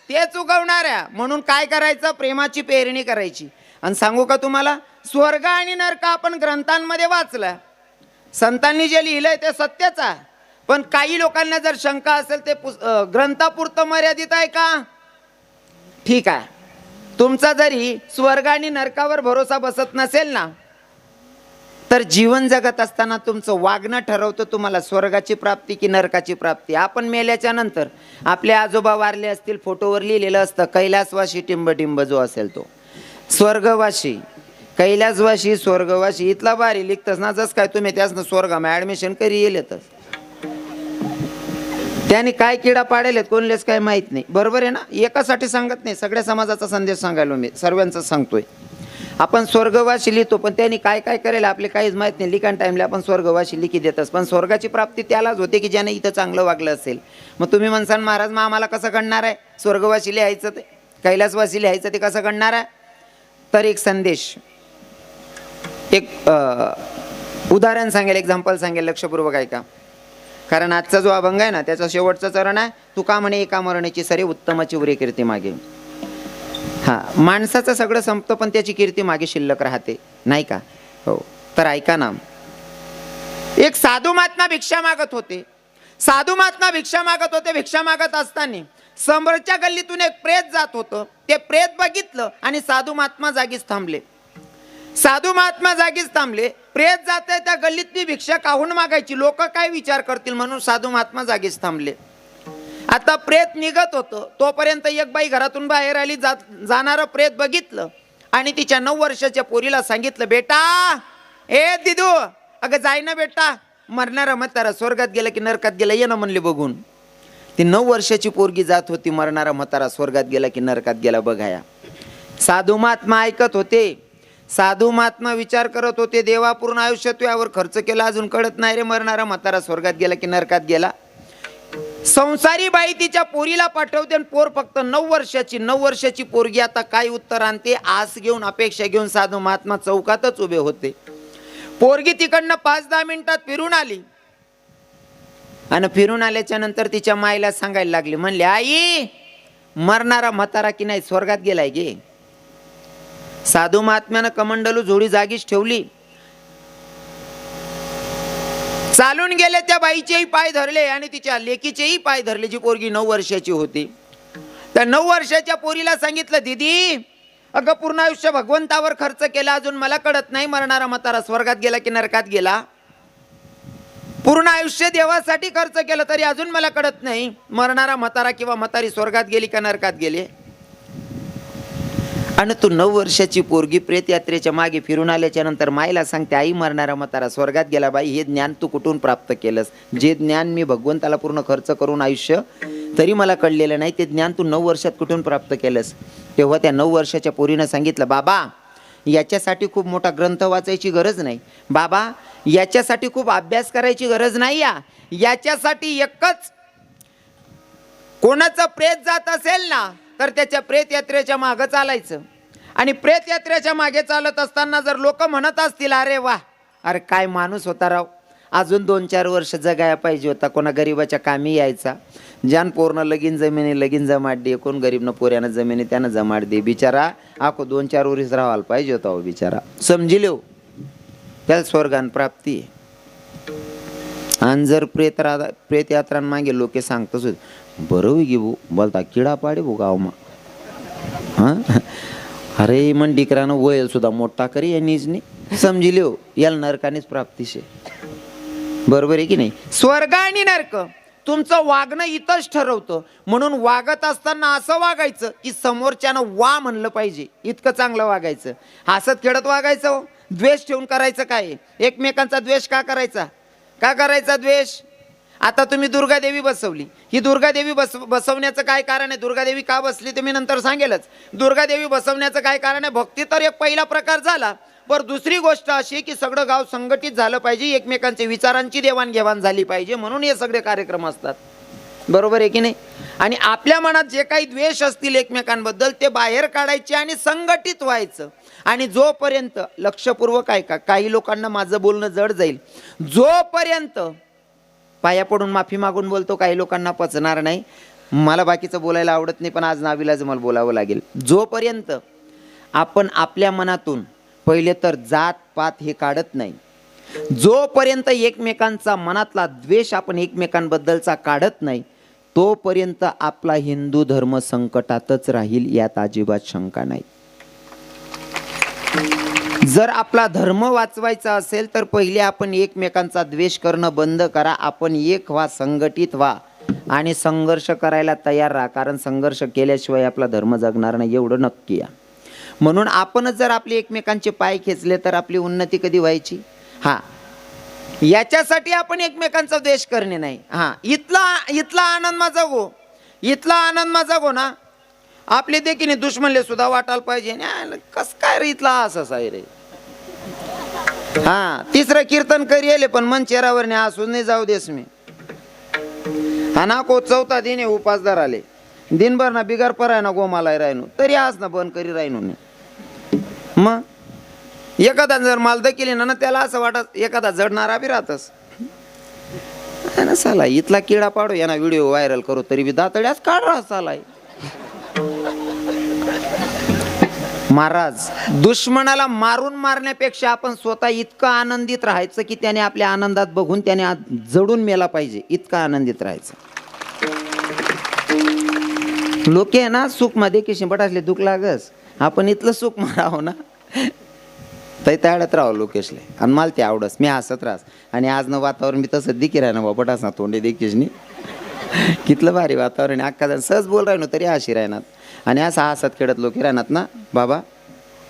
तेच उगवणाऱ्या. म्हणून काय करायचं, प्रेमाची पेरणी करायची. आणि सांगू का तुम्हाला, स्वर्ग आणि नरक आपण ग्रंथांमध्ये वाचलं, संतांनी जे लिहिलंय ते सत्यच आहे. पण काही लोकांना जर शंका असेल ते ग्रंथापुरतं मर्यादित आहे का. ठीक आहे, तुमचा जरी स्वर्ग आणि नरकावर भरोसा बसत नसेल ना, तर जीवन जगत असताना तुमचं वागणं ठरवतं तुम्हाला स्वर्गाची प्राप्ती की नरकाची प्राप्ती. आपण मेल्याच्या नंतर आपले आजोबा वारले असतील, फोटोवर लिहिलेलं असतं कैलासवासी टिंबटिंब जो असेल तो स्वर्गवासी, कैलासवासी स्वर्गवासी. इथला बारी लिखतस ना, जस काय तुम्ही त्यासनं स्वर्गामध्ये ॲडमिशन करी येलेतच. त्याने काय किडा पाडेल कोणलेच काय माहीत नाही. बरोबर आहे ना. एकासाठी सांगत नाही, सगळ्या समाजाचा संदेश सांगायला मी सर्वांचा सांगतोय. आपण स्वर्गवासी लिहितो, पण त्यांनी काय काय करेल आपले काहीच माहीत नाही. लिखाण टाईमला आपण स्वर्गवासी लिखी देतच, पण स्वर्गाची प्राप्ती त्यालाच होते की ज्याने इथं चांगलं वागलं असेल. मग तुम्ही म्हणसान महाराज मग आम्हाला कसं कळणार आहे स्वर्गवासी लिहायचं ते कैलासवासी लिहायचं ते कसं कळणार आहे. तर एक संदेश, एक उदाहरण सांगेल, एक्झाम्पल सांगेल, लक्षपूर्वक ऐका. कारण आजचा जो अभंग आहे ना त्याचा शेवटचा चरण आहे, तुका म्हणे एका मरणाची सरे उत्तमाची उरे कीर्ती मागे. हा, माणसाचं सगळं संपतं पण त्याची कीर्ती मागे शिल्लक राहते, नाही का. हो, तर ऐका ना. एक साधू महात्मा भिक्षा मागत होते. साधू महात्मा भिक्षा मागत होते. भिक्षा मागत असताना समोरच्या गल्लीतून एक प्रेत जात होतं. ते प्रेत बघितलं आणि साधू महात्मा जागीच थांबले. साधू महात्मा जागीच थांबले. प्रेत जाते त्या गल्लीतली भिक्षा काहून मागायची, लोक काय विचार करतील म्हणून साधू महात्मा जागीच थांबले. आता प्रेत निघत होतं तोपर्यंत एक बाई घरातून बाहेर आली. जाणारं प्रेत बघितलं आणि तिच्या 9 वर्षाच्या पोरीला सांगितलं, बेटा ए दिदू, अगं जाय ना बेटा, मरणारा म्हातारा स्वर्गात गेला की नरकात गेला, ये ना म्हणले बघून. ती 9 वर्षाची पोरगी जात होती, मरणारा म्हातारा स्वर्गात गेला की नरकात गेला बघाया. साधू महात्मा ऐकत होते. साधू महात्मा विचार करत होते, देवा पूर्ण आयुष्य तू यावर खर्च केला, अजून कळत नाही रे मरणारा म्हातारा स्वर्गात गेला की नरकात गेला. संसारी बाई तिच्या पोरीला पाठवते आणि पोर फक्त 9 वर्षाची पोरगी आता काय उत्तर आणते आस घेऊन, अपेक्षा घेऊन साधू महात्मा चौकातच उभे होते. पोरगी तिकडनं 5-10 मिनिटात फिरून आली आणि फिरून आल्याच्या नंतर तिच्या माईला सांगायला लागली. म्हणले, आई मरणारा म्हातारा की नाही स्वर्गात गेलाय गे. साधू महात्म्यानं कमंडलू जोडी जागीच ठेवली. चालून गेले. त्या बाईचेही पाय धरले आणि तिच्या लेकीचेही पाय धरले, जी पोरगी 9 वर्षाची होती. त्या 9 वर्षाच्या पोरीला सांगितलं, दीदी अगं पूर्ण आयुष्य भगवंतावर खर्च केला, अजून मला कळत नाही मरणारा म्हातारा स्वर्गात गेला की नरकात गेला. पूर्ण आयुष्य देवासाठी खर्च केलं तरी अजून मला कळत नाही मरणारा म्हातारा किंवा म्हातारी स्वर्गात गेली का नरकात गेली. आणि तू 9 वर्षाची पोरगी प्रेत यात्रेच्या मागे फिरून आल्याच्या नंतर माईला सांगते, आई मरणारा म्हातारा स्वर्गात गेला. बाई हे ज्ञान तू कुठून प्राप्त केलंस? जे ज्ञान मी भगवंताला पूर्ण खर्च करून आयुष्य तरी मला कळलेलं नाही, ते ज्ञान तू 9 वर्षात कुठून प्राप्त केलंस? तेव्हा त्या 9 वर्षाच्या पोरीनं सांगितलं, बाबा याच्यासाठी खूप मोठा ग्रंथ वाचायची गरज नाही, बाबा याच्यासाठी खूप अभ्यास करायची गरज नाही, याच्यासाठी एकच, कोणाचं प्रेत जात असेल ना तर त्याच्या प्रेत यात्रेच्या मागे चालायचं. आणि प्रेत यात्रेच्या मागे चालत असताना जर लोक म्हणत असतील, अरे वा, अरे काय माणूस होता राव, अजून 2-4 वर्ष जगायला पाहिजे होता, कोणा गरीबाच्या कामी यायचा, ज्यान पोरनं लगीन जमिनी लगीन जमाट दे, कोण गरीबनं पोऱ्यानं जमिनी त्यानं जमाट दे, बिचारा आखो 2-4 वर्ष राहायला पाहिजे होता हो बिचारा. समजिले हो, त्याला स्वर्गान प्राप्ती. आणि जर प्रेत यात्रांमागे लोके सांगतच होते, बरं गे भाऊ बोलता किडा पाडे भाऊ गावमा, हां अरे मन डिकरानं वयल सुद्धा मोठा करी यांनीच नाही. समजिले हो, याला नरकानेच प्राप्तीशे. बरोबर आहे की नाही? स्वर्ग आणि नरक तुमचं वागणं इथंच ठरवतं. म्हणून वागत असताना असं वागायचं की समोरच्यानं वा म्हणलं पाहिजे, इतकं चांगलं वागायचं. हसत खेळत वागायचं हो. द्वेष ठेवून करायचं काय? एकमेकांचा द्वेष का करायचा? का करायचा द्वेष? आता तुम्ही दुर्गादेवी बसवली, ही दुर्गादेवी बसवण्याचं काय कारण आहे? दुर्गादेवी का बसली ते मी नंतर सांगेलच. दुर्गादेवी बसवण्याचं काय कारण आहे? भक्ती तर एक पहिला प्रकार झाला, पण दुसरी गोष्ट अशी की सगळं गाव संघटित झालं पाहिजे, एकमेकांच्या विचारांची देवाणघेवाण झाली पाहिजे, म्हणून हे सगळे कार्यक्रम असतात. बरोबर आहे की नाही? आणि आपल्या मनात जे काही द्वेष असतील एकमेकांबद्दल ते बाहेर काढायचे आणि संघटित व्हायचं. आणि जोपर्यंत लक्षपूर्वक ऐका, काही लोकांना माझं बोलणं जड जाईल, जोपर्यंत पाया पडून माफी मागून बोलतो काही लोकांना पचणार नाही. मला बाकीचं बोलायला आवडत नाही, पण आज नाविलाज मला बोलावं लागेल. जोपर्यंत आपण आपल्या मनातून पहिले तर जात पात हे काढत नाही, जोपर्यंत एकमेकांचा मनातला द्वेष आपण एकमेकांबद्दलचा काढत नाही, तोपर्यंत आपला हिंदू धर्म संकटातच राहील, यात अजिबात शंका नाही. जर आपला धर्म वाचवायचा असेल तर पहिले आपण एकमेकांचा द्वेष करणं बंद करा. आपण एक व्हा, संघटित व्हा आणि संघर्ष करायला तयार राहा, कारण संघर्ष केल्याशिवाय आपला धर्म जगणार नाही, एवढं नक्की आहे. म्हणून आपणच जर आपले एकमेकांचे पाय खेचले तर आपली उन्नती कधी व्हायची? हां, याच्यासाठी आपण एकमेकांचा द्वेष करणे नाही. हां, इथला आनंद माझा गो, इथला आनंद माझा गो ना, आपले देखील दुश्मनले सुद्धा वाटायला पाहिजे. कस काय रे इथला असं आहे रे. हा, तिसरं कीर्तन करी पण मन चेहरावर नाही हसून नाही जाऊ देस मी. हा ना को 4था दिन उपासदार आले, दिनभर ना बिगार पराय ना गोमाला राहिनो तरी आज ना बंद करी राहिनो नाही. मग एखादा जर मालद केली ना त्याला असं वाटत एखादा जडणारा बी राहतस ना. साला इथला किडा पाडो, यांना व्हिडिओ व्हायरल करू तरी बी दातड्याच काढ राहा सालाय. महाराज, दुश्मनाला मारून मारण्यापेक्षा आपण स्वतः इतकं आनंदित राहायचं की त्याने आपल्या आनंदात बघून त्याने जडून मेला पाहिजे, इतकं आनंदित राहायचं. लोक आहे ना सुख मध्ये की शिंपट असले दुःख लागस, आपण इथलं सुख मारावं ना तैताळत राहावं लोकेशले. आणि मला ते आवडस, मी हसत राहस. आणि आज न वातावरण मी तसं दिकी राह ना बापट असं तोंडे देखील कितलं भारी वातावरण. अख्खा जण सहज बोल राहिनो तरी हशी राहणार. आणि असं हसत खेळत लोक राहणार ना. बाबा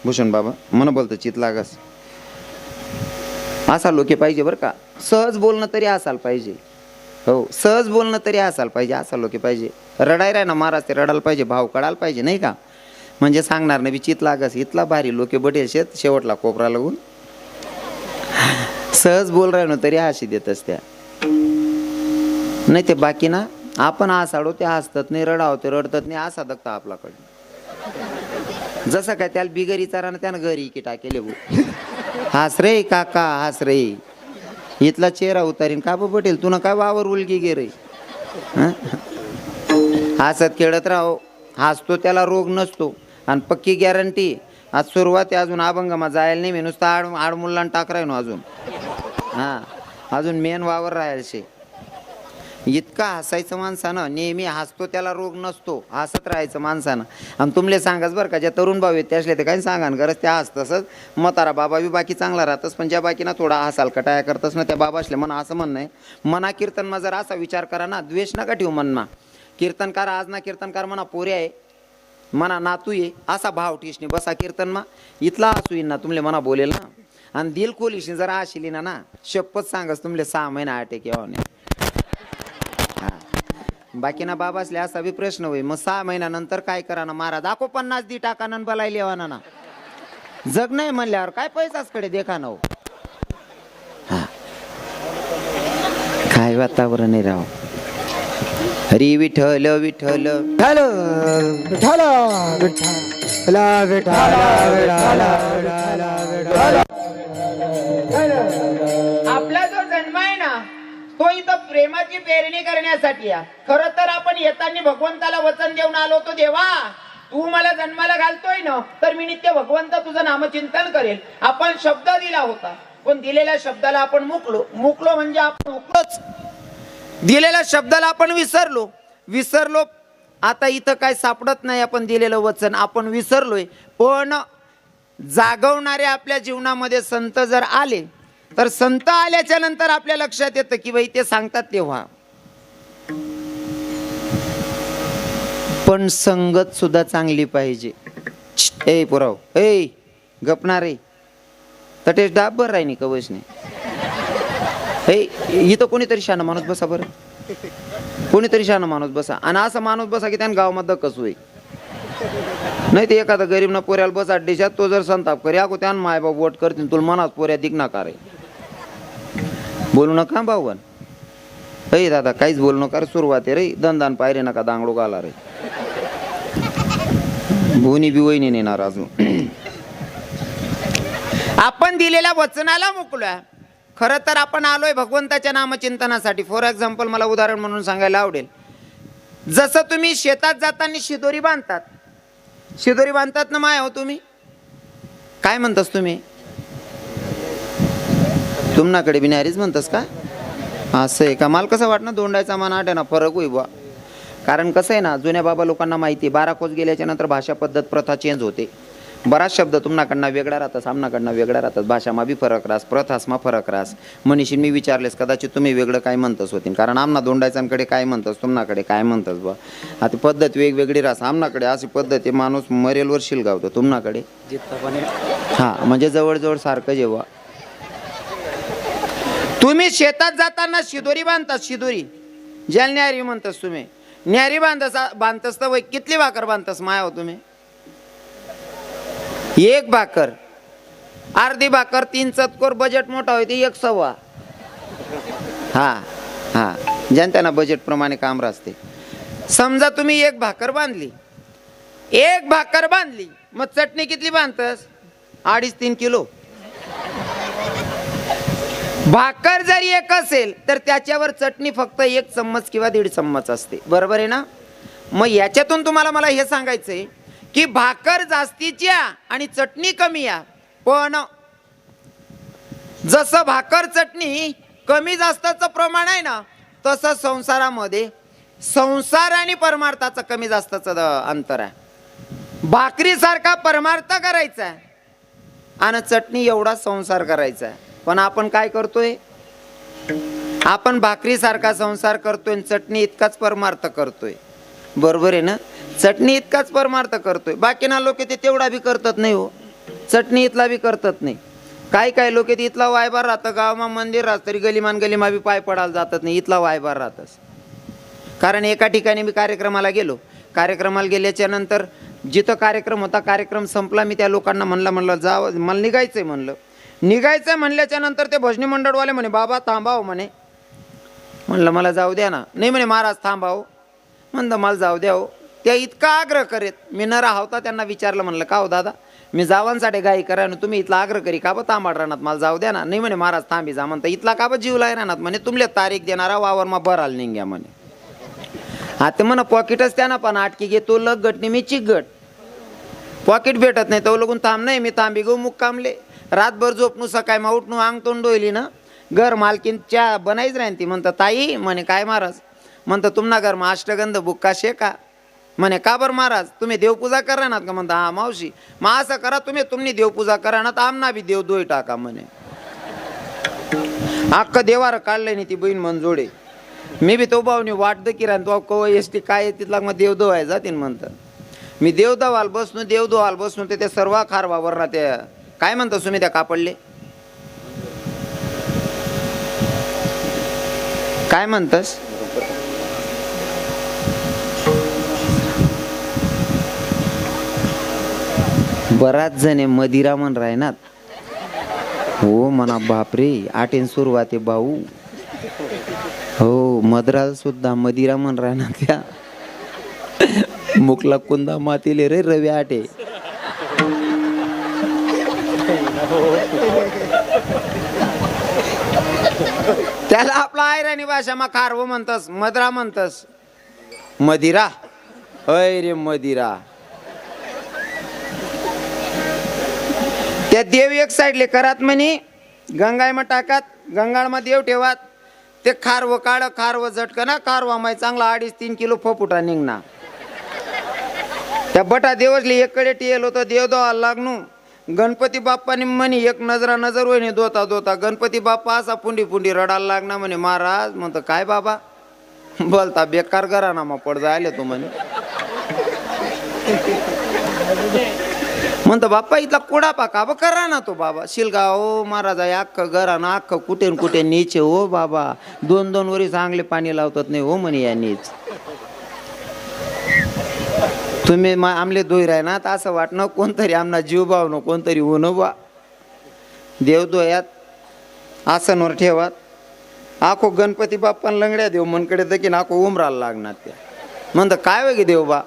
भूषण बाबा मन बोलतं चित लागस, असा लोके पाहिजे बरं का. सहज बोलणं तरी असायला पाहिजे. हो, सहज बोलणं तरी असायला पाहिजे, असा लोके पाहिजे. रडाय राह ना महाराज, ते रडायला पाहिजे, भाव कळायला पाहिजे नाही का. म्हणजे सांगणार नाही चित लागस, इथला भारी लोके बटे शेत शेवटला कोपरा लागून सहज बोल राहिनो तरी हशी देतच त्या. नाही ते बाकी ना आपण हसाडो ते हसतात नाही, रडाव ते रडतात नाही, असा दगता आपल्याकडे. जसं काय त्याला बिगर विचारानं त्यानं घरी की टाकेले भाऊ. हास रे काका हास रे, इथला चेहरा उतारीन का पटेल तुला काय वावर उलगी गे रे. हसत खेळत राहो, हसतो त्याला रोग नसतो. आणि पक्की गॅरंटी आज सुरुवात आहे, अजून अभंगमा जायला नाही मी, नुसतं आडमुल्ला टाक राहिनो अजून. हां, अजून मेन वावर राहायचे. इतका हसायचं माणसानं, नेहमी हसतो त्याला रोग नसतो, हसत राहायचं माणसानं. आणि तुमले सांगाच बरं का, ज्या तरुण भाऊ आहेत त्यासले ते काही सांगा गरज त्या हसतसच. म्हातारा बाबा बी बाकी चांगला राहतस, पण ज्या बाकी ना थोडा हसाल कटाया करतस ना त्या बाबा असले म्हणा असं म्हणणं आहे. मना कीर्तनमा जर असा विचार करा ना, द्वेष नका ठेवू मनमा. कीर्तनकार आज ना कीर्तनकार म्हणा पोरे आहे, म्हणा नातू ये, असा भाव ठिशनी बसा कीर्तनमा, इथला असू येईन ना तुमले मना बोलेल ना. आणि दिल खोलीशी जर आशिली ना शपथ सांगस तुमले 6 महिना अटॅक यावा नाही. बाकी ना बाबा असले असा बी प्रश्न होई, मग 6 महिन्यानंतर काय करा ना महाराज, दाखो 50 दी टाका न बलायला येवा ना. जग नाही म्हणल्यावर काय पैसाच कडे देखा ना हो. काय वातावरण आहे राव. हरी विठ्ठल विठ्ठल विठ्ठल विठ्ठल विठ्ठल विठ्ठल विठ्ठल. आपला जो जन्म आहे ना तो इथं प्रेमाची पेरणी करण्यासाठी आहे. खरं तर आपण येताना भगवंताला वचन देऊन आलो होतो, देवा तू मला जन्माला घालतोय ना तर मी नित्य भगवंत तुझं नामचिंतन करेल. आपण शब्द दिला होता, पण दिलेल्या शब्दाला आपण मुकलो म्हणजे आपण मुकलोच. दिलेल्या शब्दाला आपण विसरलो. आता इथं काय सापडत नाही, आपण दिलेलं वचन आपण विसरलोय. पण जागवणारे आपल्या जीवनामध्ये संत जर आले तर संत आल्याच्या नंतर आपल्या लक्षात येतं की बाई ते सांगतात तेव्हा. पण संगत सुद्धा चांगली पाहिजे. ए पुराव ए गपणार रे तटेश डाबर राही कवचने. हे इथं कोणीतरी शाना माणूस बसा बरं, कोणीतरी शाना माणूस बसा. आणि असा माणूस बसा की त्यानं गावामध्ये कसू आहे. नाही ते एखादा गरीब ना पोऱ्याला बसा देशात, तो जर संताप करे अगो त्यानं माय बाबा वोट करतील तुला मनात पोऱ्या दिग्ना करे. बोलू नका भाऊन. अय दादा काहीच बोलू नका रे, सुरुवात आहे रे, दंदान पायरे नका दांगडो गाला रे. भुनी बी वहिनी नेणार अजून. आपण दिलेल्या वचनाला मुकलोय. खरं तर आपण आलोय भगवंताच्या नामचिंतनासाठी. फॉर एक्झाम्पल मला उदाहरण म्हणून सांगायला आवडेल, जसं तुम्ही शेतात जाताना शिदोरी बांधतात ना माय हो, तुम्ही काय म्हणतास तुम्ही? तुमनाकडे बिनारीच म्हणतास का? असं आहे का? मला कसं वाटणं दोंडायचा मान आठ आहे ना, फरक होई बा. कारण कसं आहे ना, जुन्या बाबा लोकांना माहिती 12 कोस गेल्याच्या नंतर भाषा पद्धत प्रथा चेंज होते. बराच शब्द तुमनाकडनं वेगळा राहतात, सामनाकडनं वेगळा राहतात. भाषामा बी फरक राहस, प्रथासमा फरक राहस. मनीषी मी विचारलेस कदाचित तुम्ही वेगळं काय म्हणतस होतील, कारण आमना दोंडायचांकडे काय म्हणतस, तुमनाकडे काय म्हणतस बा. आता पद्धत वेगवेगळी राहस. आमनाकडे अशी पद्धत आहे, माणूस मरेलवर शिलगावतो. तुमनाकडे हा म्हणजे जवळजवळ सारखं. जेव्हा तुम्ही शेतात जाताना शिदोरी बांधतात, शिदोरी ज्याला न्यारी म्हणतस तुम्ही, न्यारी बांधतस तर कितली भाकर बांधतस माया हो तुम्ही? 1 भाकर, अर्धी भाकर 3 चतकोर. बजेट मोठा होते 1.25. हा जनताना बजेट प्रमाणे काम राहते. समजा तुम्ही 1 भाकर बांधली, 1 भाकर बांधली, मग चटणी किती बांधतस? 2.5-3 किलो. भाकर जर 1 असेल तर त्याच्यावर चटणी फक्त 1 चम्मच किंवा 1.5 चम्मच असते. बरोबर आहे ना? मग याच्यातून तुम्हाला मला हे सांगायचंय की भाकर जास्तीची आहे आणि चटणी कमी आहे, पण जसं भाकर चटणी कमी जास्तचं प्रमाण आहे ना, तसं संसारामध्ये संसार आणि परमार्थाचं कमी जास्तचं अंतर आहे. भाकरीसारखा परमार्थ करायचा आहे आणि चटणी एवढा संसार करायचा आहे. पण आपण काय करतोय? आपण भाकरीसारखा संसार करतोय आणि चटणी इतकाच परमार्थ करतोय. बरोबर आहे ना? चटणी इतकाच परमार्थ करतोय. बाकीना लोक ते तेवढा बी करतात नाही हो, चटणी इथला बी करतात नाही. काय लोक इथला वायबार राहतं, गावमा मंदिर राहत तरी गलीमान गलीमा बी पाय पडायला जातात नाही, इथला वायबार राहतच. कारण एका ठिकाणी मी कार्यक्रमाला गेलो, कार्यक्रमाला गेल्याच्या नंतर जिथं कार्यक्रम होता, कार्यक्रम संपला, मी त्या लोकांना म्हणलं जा मला निघायचंय म्हणल्याच्या नंतर ते भजनी मंडळवाले म्हणे बाबा थांबाव म्हणे. म्हणलं मला जाऊ द्या ना. नाही म्हणे महाराज थांबाव. म्हणलं मला जाऊ द्या हो. त्या इतका आग्रह करीत मी न राहता त्यांना विचारलं, म्हणलं का हो दादा, मी जावांसाठी गाई करा आणि तुम्ही इथला आग्रह करी का बा तांबाड राहणार, मला जाऊ द्या ना. नाही म्हणे महाराज थांबी जा. म्हणता इथला का बा जीवला राहणार म्हणे, तुमले तारीख देणारा वावरमा बराल निघ्या म्हणे. आता म्हणा पॉकेटच त्या ना पण आटकी घे तो लग गट मी चिक पॉकेट भेटत नाही तो लगून थांब नाही मी थांबी गो मुक कामले रातभर झोपणू सकाळी मा उठणू अंग तोंड डोयली ना. घर मालकीन चहा बनायच राहीन ती. म्हणतं ताई म्हणे काय महाराज, म्हणतं तुमना घर मा अष्टगंध बुक्का शे का. म्हणे का बरं महाराज तुम्ही देवपूजा करा ना का. म्हणता हा मावशी मग असं करा तुम्ही देवपूजा करा ना तर आमना बी देव दोय टाका म्हणे. अख्खं देवार काढलंय नाही ती बहीण मन जोडे. मी बी तो भाऊनी वाट द किराण तो कव एस टी काय तिथला मग देव धुवाय जातीन म्हणतं. मी देव धुवाल बसनो ते सर्व खारवावर ना ते काय म्हणतात तुम्ही त्या कापडले काय म्हणतस. बराच जणे मदिरा म्हण राहणार हो म्हणा. बापरे आठेन सुरुवात आहे भाऊ. हो मद्राल सुद्धा मदिरा म्हण राहणार. त्या मुकला कुंदा मातीले रे रवी आटे. त्याला आपला आयराणी भाषा मा खारव म्हणतस, मद्रा म्हणतस. मदिरा अय रे मदिरा. त्या देव एक साईडले करात म्हणे गंगाय मा टाकात, गंगाळ मा देव ठेवात. ते खारव काढ खारव झटक ना खारवा माय चांगला 2.5-3 किलो फपुटा निघना. त्या बटा देवसले एककडे टियल होतं देव दोहाला लागणू. गणपती बाप्पाने म्हणे एक नजर वहिनी दोता गणपती बाप्पा असा पुंडी रडायला लागना. म्हणे महाराज. म्हणतं काय बाबा बोलता बेकार घराना मग पड जायले तू म्हणे. म्हणतं बाप्पा इथला कुडा पाका बा करा ना तो बाबा शिलगा हो महाराज आहे अख्खं घरानं अख्खं कुठे नीचे हो बाबा 2-2 वरी चांगले पाणी लावतात नाही हो म्हणे या नीच. तुम्ही आमले दोय राय ना तर असं वाटणं कोणतरी आमना जीव भावनं कोणतरी होणं बा. देव दोयात आसनवर ठेवात आखो गणपती बाप्पा लंगड्या देव मनकडे दकीन आखो उमराला लागणार. त्या म्हणतं काय वगे देव बा.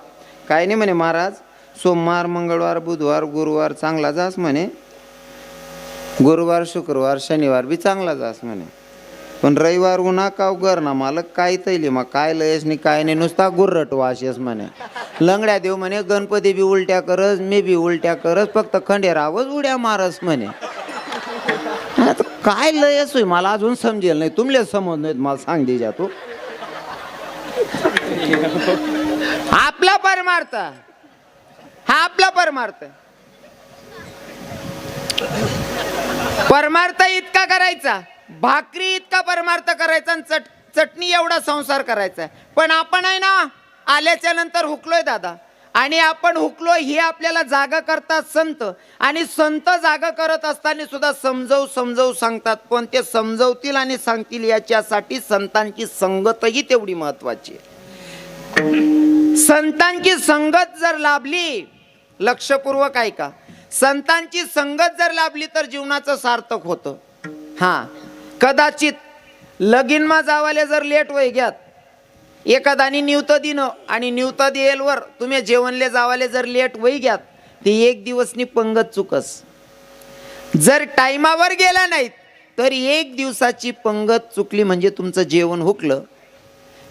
काय नाही म्हणे महाराज सोमवार मंगळवार बुधवार गुरुवार चांगला जास म्हणे. गुरुवार शुक्रवार शनिवार बी चांगला जास म्हणे. पण रविवार उन्हा काव घर ना मालक काय तैली मग काय लयस नाही काय नाही नुसता गुर्रट वाशेस म्हणे. लंगड्या देव म्हणे गणपती बी उलट्या करस मी बी उलट्या करस फक्त खंडेरावच उड्या मारस म्हणे. काय लयस होय मला अजून समजेल नाही. तुमले समज नाहीत मला सांग दे जा तू. आपला परमार्थ हा आपला परमार्थ इतका करायचा भाकरी इतका परमार्थ करायचा आणि चटणी एवढा संसार करायचा. पण आपण आहे ना आल्याच्या नंतर हुकलोय दादा. आणि आपण हुकलो हे आपल्याला जागा करतात संत. आणि संत जागा करत असताना सुद्धा समजवू सांगतात. पण ते समजवतील आणि सांगतील याच्यासाठी संतांची संगतही तेवढी महत्वाची आहे. संतांची संगत जर लाभली लक्षपूर्वक ऐका. संतांची संगत जर लाभली तर जीवनाचं सार्थक होतं. हा कदाचित लगीनमा जावाले जर लेट वय घ्यात एखादानी निवत दिनं आणि निवत देलवर तुम्ही जेवणले जावाले जर लेट वय घ्यात ती 1 दिवसनी पंगत चुकस. जर टाइमावर गेला नाहीत तर 1 दिवसाची पंगत चुकली म्हणजे तुमचं जेवण हुकलं.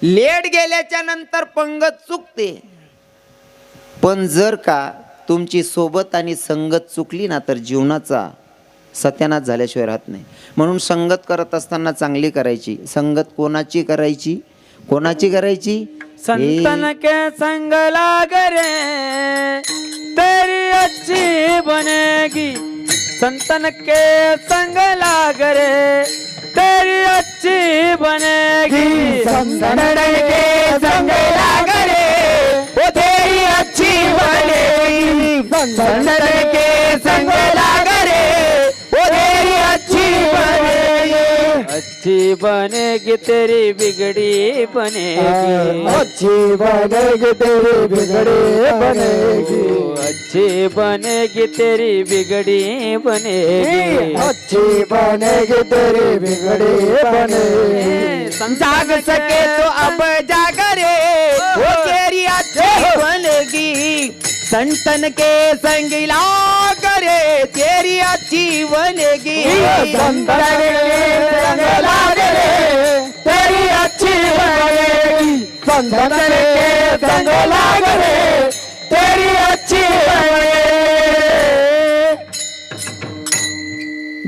लेट गेल्याच्या नंतर पंगत चुकते. पण जर का तुमची सोबत आणि संगत चुकली ना तर जीवनाचा सत्यानाश झाल्याशिवाय राहत नाही. म्हणून संगत करत असताना चांगली करायची. संगत कोणाची करायची? कोणाची करायची? संतन के संग लाग रे तेरी अच्छी बनेगी. संतन के संग लाग रे तेरी अच्छी बनेगी. संतन के संग लाग रे वो तेरी अच्छी बनेगी. संतन के संग लाग रे वो तेरी अच्छी बनेगी. अच्छी बनेगी तेरी बिगड़ी बनेगी. अच्छी बनेगी तेरी बिगड़ी बनेगी. अच्छी बनेगी तेरी बिगड़ी बनेगी. अच्छी बनेगी तेरी बिगड़ी बनेगी. जाग सके तो अब जाग रे वो तेरी अच्छी बनेगी. संतन के संग लाग रे तेरी अच्छी बनेगी. संतन के संग लाग रे तेरी अच्छी बनेगी. संतन के संग लाग रे तेरी अच्छी बनेगी.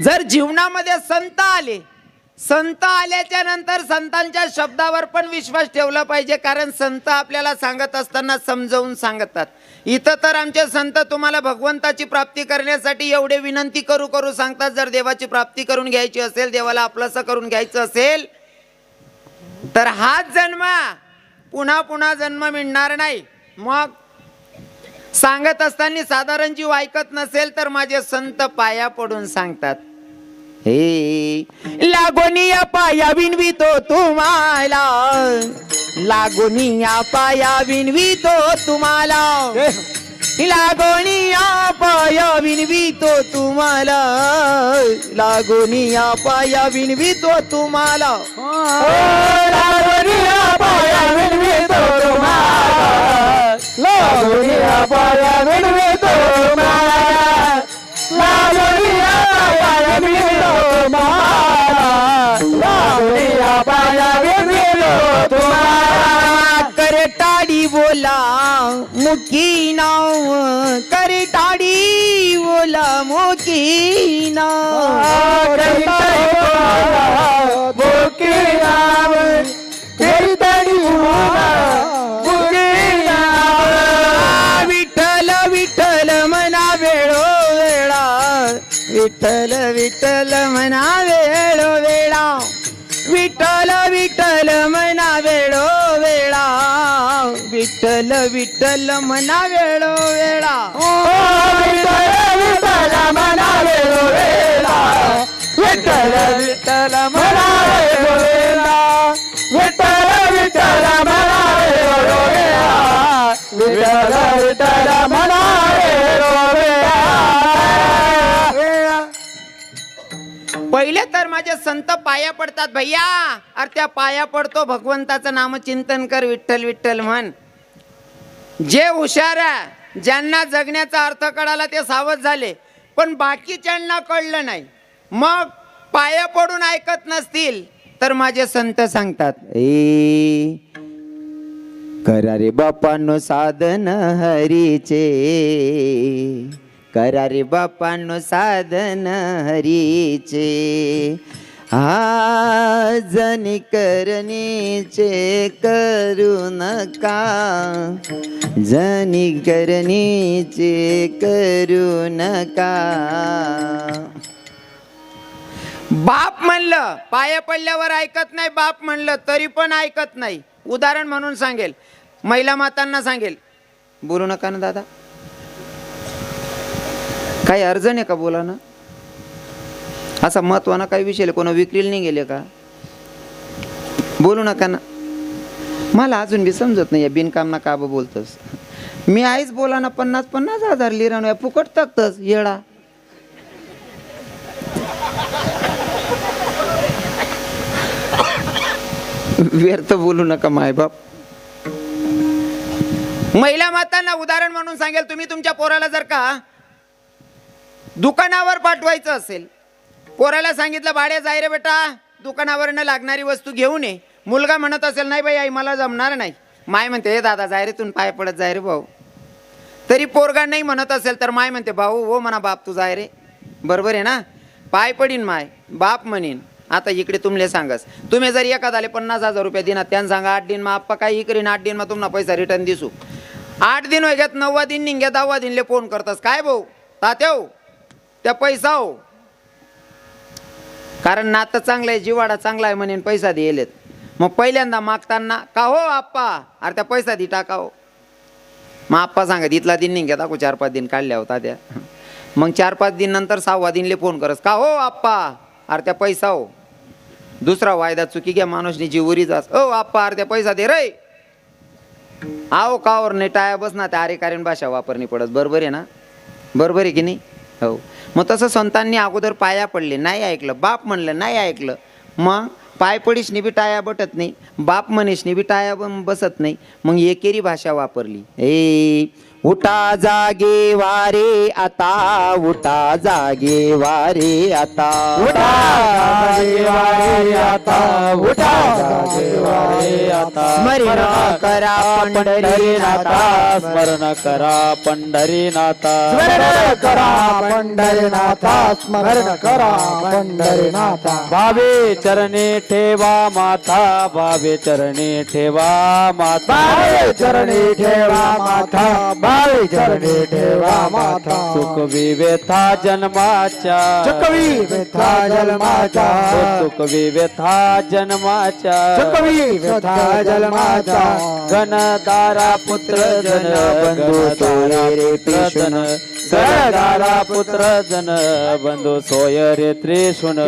जर जीवनामध्ये संत आले, संत आल्याच्या नंतर संतांच्या शब्दावर पण विश्वास ठेवला पाहिजे. कारण संत आपल्याला सांगत असताना समजावून सांगतात. इथं तर आमचे संत तुम्हाला भगवंताची प्राप्ती करण्यासाठी एवढे विनंती करू करू सांगतात. जर देवाची प्राप्ती करून घ्यायची असेल, देवाला आपलंसं करून घ्यायचं असेल तर हाच जन्म, पुन्हा पुन्हा जन्म मिळणार नाही. मग सांगत असताना साधारण जीव ऐकत नसेल तर माझे संत पाया पडून सांगतात, हे लागोनिया पाया विनवितो तुम्हाला. लागोनिया पाया विनवितो तुम्हाला. लागोनिया पाया विनवितो तुम्हाला. लागोनिया पाया विनवितो तुम्हाला. लागोनिया पाया विनवितो तुम्हाला. लागोनिया पाया विनवितो तुम्हाला. लागोनिया पाया विनवितो तुम्हाला. लागोनिया पाया विनवितो तुम्हाला. करे टाडी बोला मुकी नाव. करे टाडी बोला मुकी नाव. बोकी नाव तेरी तडी बोकी नाव. विठ्ठल विठ्ठल मना वेळो वेळा. विठ्ठल विठ्ठल मना वेळो वेळा. विठ्ठल विठ्ठल मना वेळो वेळा. विठ्ठल विठ्ठल मना वेळो वेळा. विठ्ठल विठ्ठल मना वेळो वेळा. विठ्ठल विठ्ठल मना वेळो वेळा. विठ्ठल विठ्ठल मना वेळो वेळा. विठ्ठल विठ्ठल मना वेळो वेळा. पहिले तर माझे संत पाया पडतात भैया. अरे त्या पाया पडतो, भगवंताचं नामचिंतन कर, विठ्ठल विठ्ठल म्हण. जे हुशार आहे, ज्यांना जगण्याचा अर्थ कळाला ते सावध झाले, पण बाकीच्यांना कळलं नाही. मग पाया पडून ऐकत नसतील तर माझे संत सांगतात, ए करा रे बापांनो साधन हरीचे. करा रे बापांनो साधन हरीचे. जनी करणीचे करू नका. जनी करणीचे करू नका. बाप म्हणलं पाया पडल्यावर ऐकत नाही. बाप म्हणलं तरी पण ऐकत नाही. उदाहरण म्हणून सांगेल, महिला मातांना सांगेल, बोलू नका ना दादा. काही अर्जन आहे का? बोला ना. असा महत्वाना काही विषय कोणा विक्रीला नाही गेले का? बोलू नका ना. मला अजून बी समजत नाही या बिनकामना का बोलतस. मी आईच बोला ना. 50,000 लिरा फुकट टाकतस येडा. व्यर्थ बोलू नका मायबाप. महिला मातांना उदाहरण म्हणून सांगेल, तुम्ही तुमच्या पोराला जर का दुकानावर पाठवायचं असेल, पोराला सांगितलं भाड्या जाय रे बेटा, दुकानावरनं लागणारी वस्तू घेऊन ये. मुलगा म्हणत असेल नाही बाई आई मला जमणार नाही. माय म्हणते हे दादा जाय रे, तू पाय पडत जाय रे भाऊ. तरी पोरगा नाही म्हणत असेल तर माय म्हणते भाऊ हो म्हणा बाप तुझा आहे रे, बरोबर आहे ना. पाय पडीन माय, बाप म्हणीन. आता इकडे तुमले सांगस, तुम्ही जर एखादाले 50,000 रुपये दिना, त्यांना सांगा 8 दिन मग आप्पा काही इकडे 8 दिन मग तुम्हाला पैसा रिटर्न दिसू. 8 दिन हो घेत, 9 दिन निघ्या, 10 दिनले फोन करतास काय भाऊ तात्याव त्या पैसा हो, कारण नातं चांगलं आहे, जिवाडा चांगला आहे म्हणून पैसा दिलेत. मग पहिल्यांदा मागताना का हो आप्पा, अरे त्या पैसा दी टाका हो. मग आप्पा सांगत इथला दिन निघ्या दाखव 4-5 दिन काढल्या होता त्या. मग 4-5 दिन नंतर 6व्या दिनले फोन करस का हो आप्पा, अरे त्या पैसा हो. दुसरा वायदा चुकी घ्या माणूसनी जीवरी जास, ओ आप्पा अरे त्या पैसा दे रे. आओ कावर नाही टाया बस ना, त्या अरे कारण भाषा वापरणी पडत, बरोबर आहे ना, बरोबर आहे की नाही. हो, मग तसं संतांनी अगोदर पाया पडले, नाही ऐकलं, बाप म्हणलं नाही ऐकलं, मग पाय पडीशनी बी टाया बटत नाही, बाप म्हणीशनी बी टाया बसत नाही, मग एकेरी भाषा वापरली. उठा जागे वारे आता, उठा जागे वारे आता, उठा जागे वारे आता, उठा जागे वारे आता. स्मरण करा पंढरीनाथा, स्मरण करा पंढरीनाथा, स्मरण करा पंढरीनाथा, स्मरण करा पंढरीनाथा. भावे चरणी ठेवा माथा, भावे चरणी ठेवा माथा, भावे चरणी ठेवा माथा, भावे चरणी ठेवा माथा. सुखवी व्यथा जन्माच्या, चुकवी व्यथा जन्माच्या, सुखवी व्यथा जन्माच्या, चुकवी व्यथा जन्माच्या. घनदारा पुत्र जन बंधू सोय रे त्रिशून, घनदारा पुत्र जन बंधू सोय रे त्रिशून.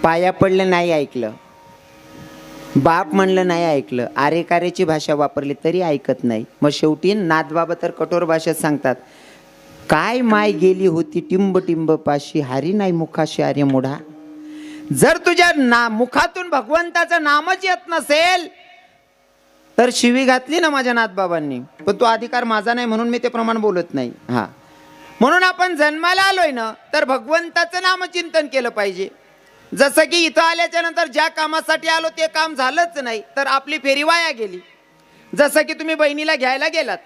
पाया पडलं नाही ऐकलं, बाप म्हणलं नाही ऐकलं, आरे कारेची भाषा वापरली तरी ऐकत नाही. मग शेवटी नाथबाबा तर कठोर भाषेत सांगतात, काय माय गेली होती टिंब टिंब पाशी, हारी नाही मुखाशी आर्य मुढा. जर तुझ्या मुखातून भगवंताचं नामच येत नसेल तर शिवी घातली ना माझ्या नाथबाबांनी, पण तो अधिकार माझा नाही म्हणून मी ते प्रमाण बोलत नाही. हा, म्हणून आपण जन्माला आलोय ना तर भगवंताचं नामचिंतन केलं पाहिजे. जसं की इथं आल्याच्या नंतर ज्या कामासाठी आलो ते काम झालंच नाही तर आपली फेरी वाया गेली. जसं की तुम्ही बहिणीला घ्यायला गेलात,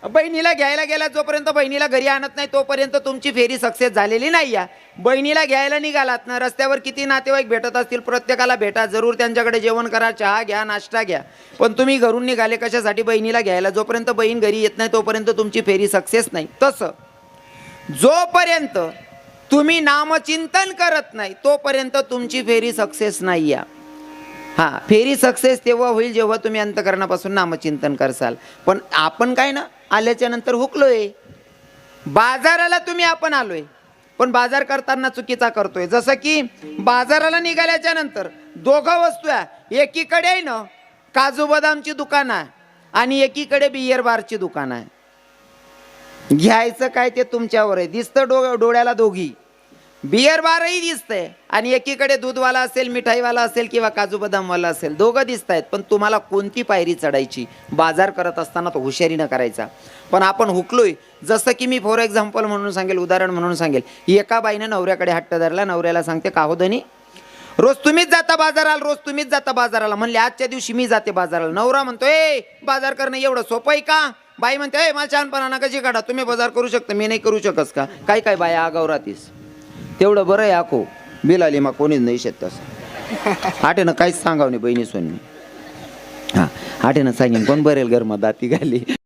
बहिणीला घ्यायला गेलात, जोपर्यंत बहिणीला घरी आणत नाही तोपर्यंत तुमची फेरी सक्सेस झालेली नाही. या बहिणीला घ्यायला निघालात ना, रस्त्यावर किती नातेवाईक भेटत असतील, प्रत्येकाला भेटा, जरूर त्यांच्याकडे जेवण करा, चहा घ्या, नाश्ता घ्या, पण तुम्ही घरून निघाले कशासाठी, बहिणीला घ्यायला. जोपर्यंत बहीण घरी येत नाही तोपर्यंत तुमची फेरी सक्सेस नाही. तसं जोपर्यंत तुम्ही नामचिंतन करत नाही तोपर्यंत तुमची फेरी सक्सेस नाही. या हा, फेरी सक्सेस तेव्हा होईल जेव्हा तुम्ही अंतकरणापासून नामचिंतन करसाल. पण आपण काय ना, आल्याच्या नंतर हुकलोय. बाजाराला तुम्ही आपण आलोय, पण बाजार करताना चुकीचा करतोय. जसं की बाजाराला निघाल्याच्या नंतर दोघं वस्तू आहे, एकीकडे आहे ना काजू बदामची दुकान आहे आणि एकीकडे बियर बारची दुकान आहे. घ्यायचं काय ते तुमच्यावर आहे. दिसतं डोळ्याला दोघी, बियर बारही दिसतंय आणि एकीकडे दूधवाला असेल, मिठाईवाला असेल किंवा काजू बदामवाला असेल, दोघं दिसत आहेत. पण तुम्हाला कोणती पायरी चढायची बाजार करत असताना तो हुशारीनं करायचा. पण आपण हुकलोय. जसं की मी फॉर एक्झाम्पल म्हणून सांगेल, उदाहरण म्हणून सांगेल, एका बाईनं नवऱ्याकडे हट्ट धरला. नवऱ्याला सांगते का हो धनी, रोज तुम्हीच जाता बाजाराला, रोज तुम्हीच जाता बाजाराला. म्हणले आजच्या दिवशी मी जाते बाजाराला. नवरा म्हणतो ए बाजार करणं एवढं सोपं आहे का. बाई म्हणते ए मला छानपणा कशी काढा, तुम्ही बाजार करू शकता, मी नाही करू शकस का. काय काय बाया आगाव राहतीस, तेवढं बरं आहे आखो बिल आली मग कोणीच नाही शेत तसं. आठेनं काहीच सांगाव नाही बहिणी सोनी. हां, आठेनं सांगेन कोण बरेल घरमा दाती घाली.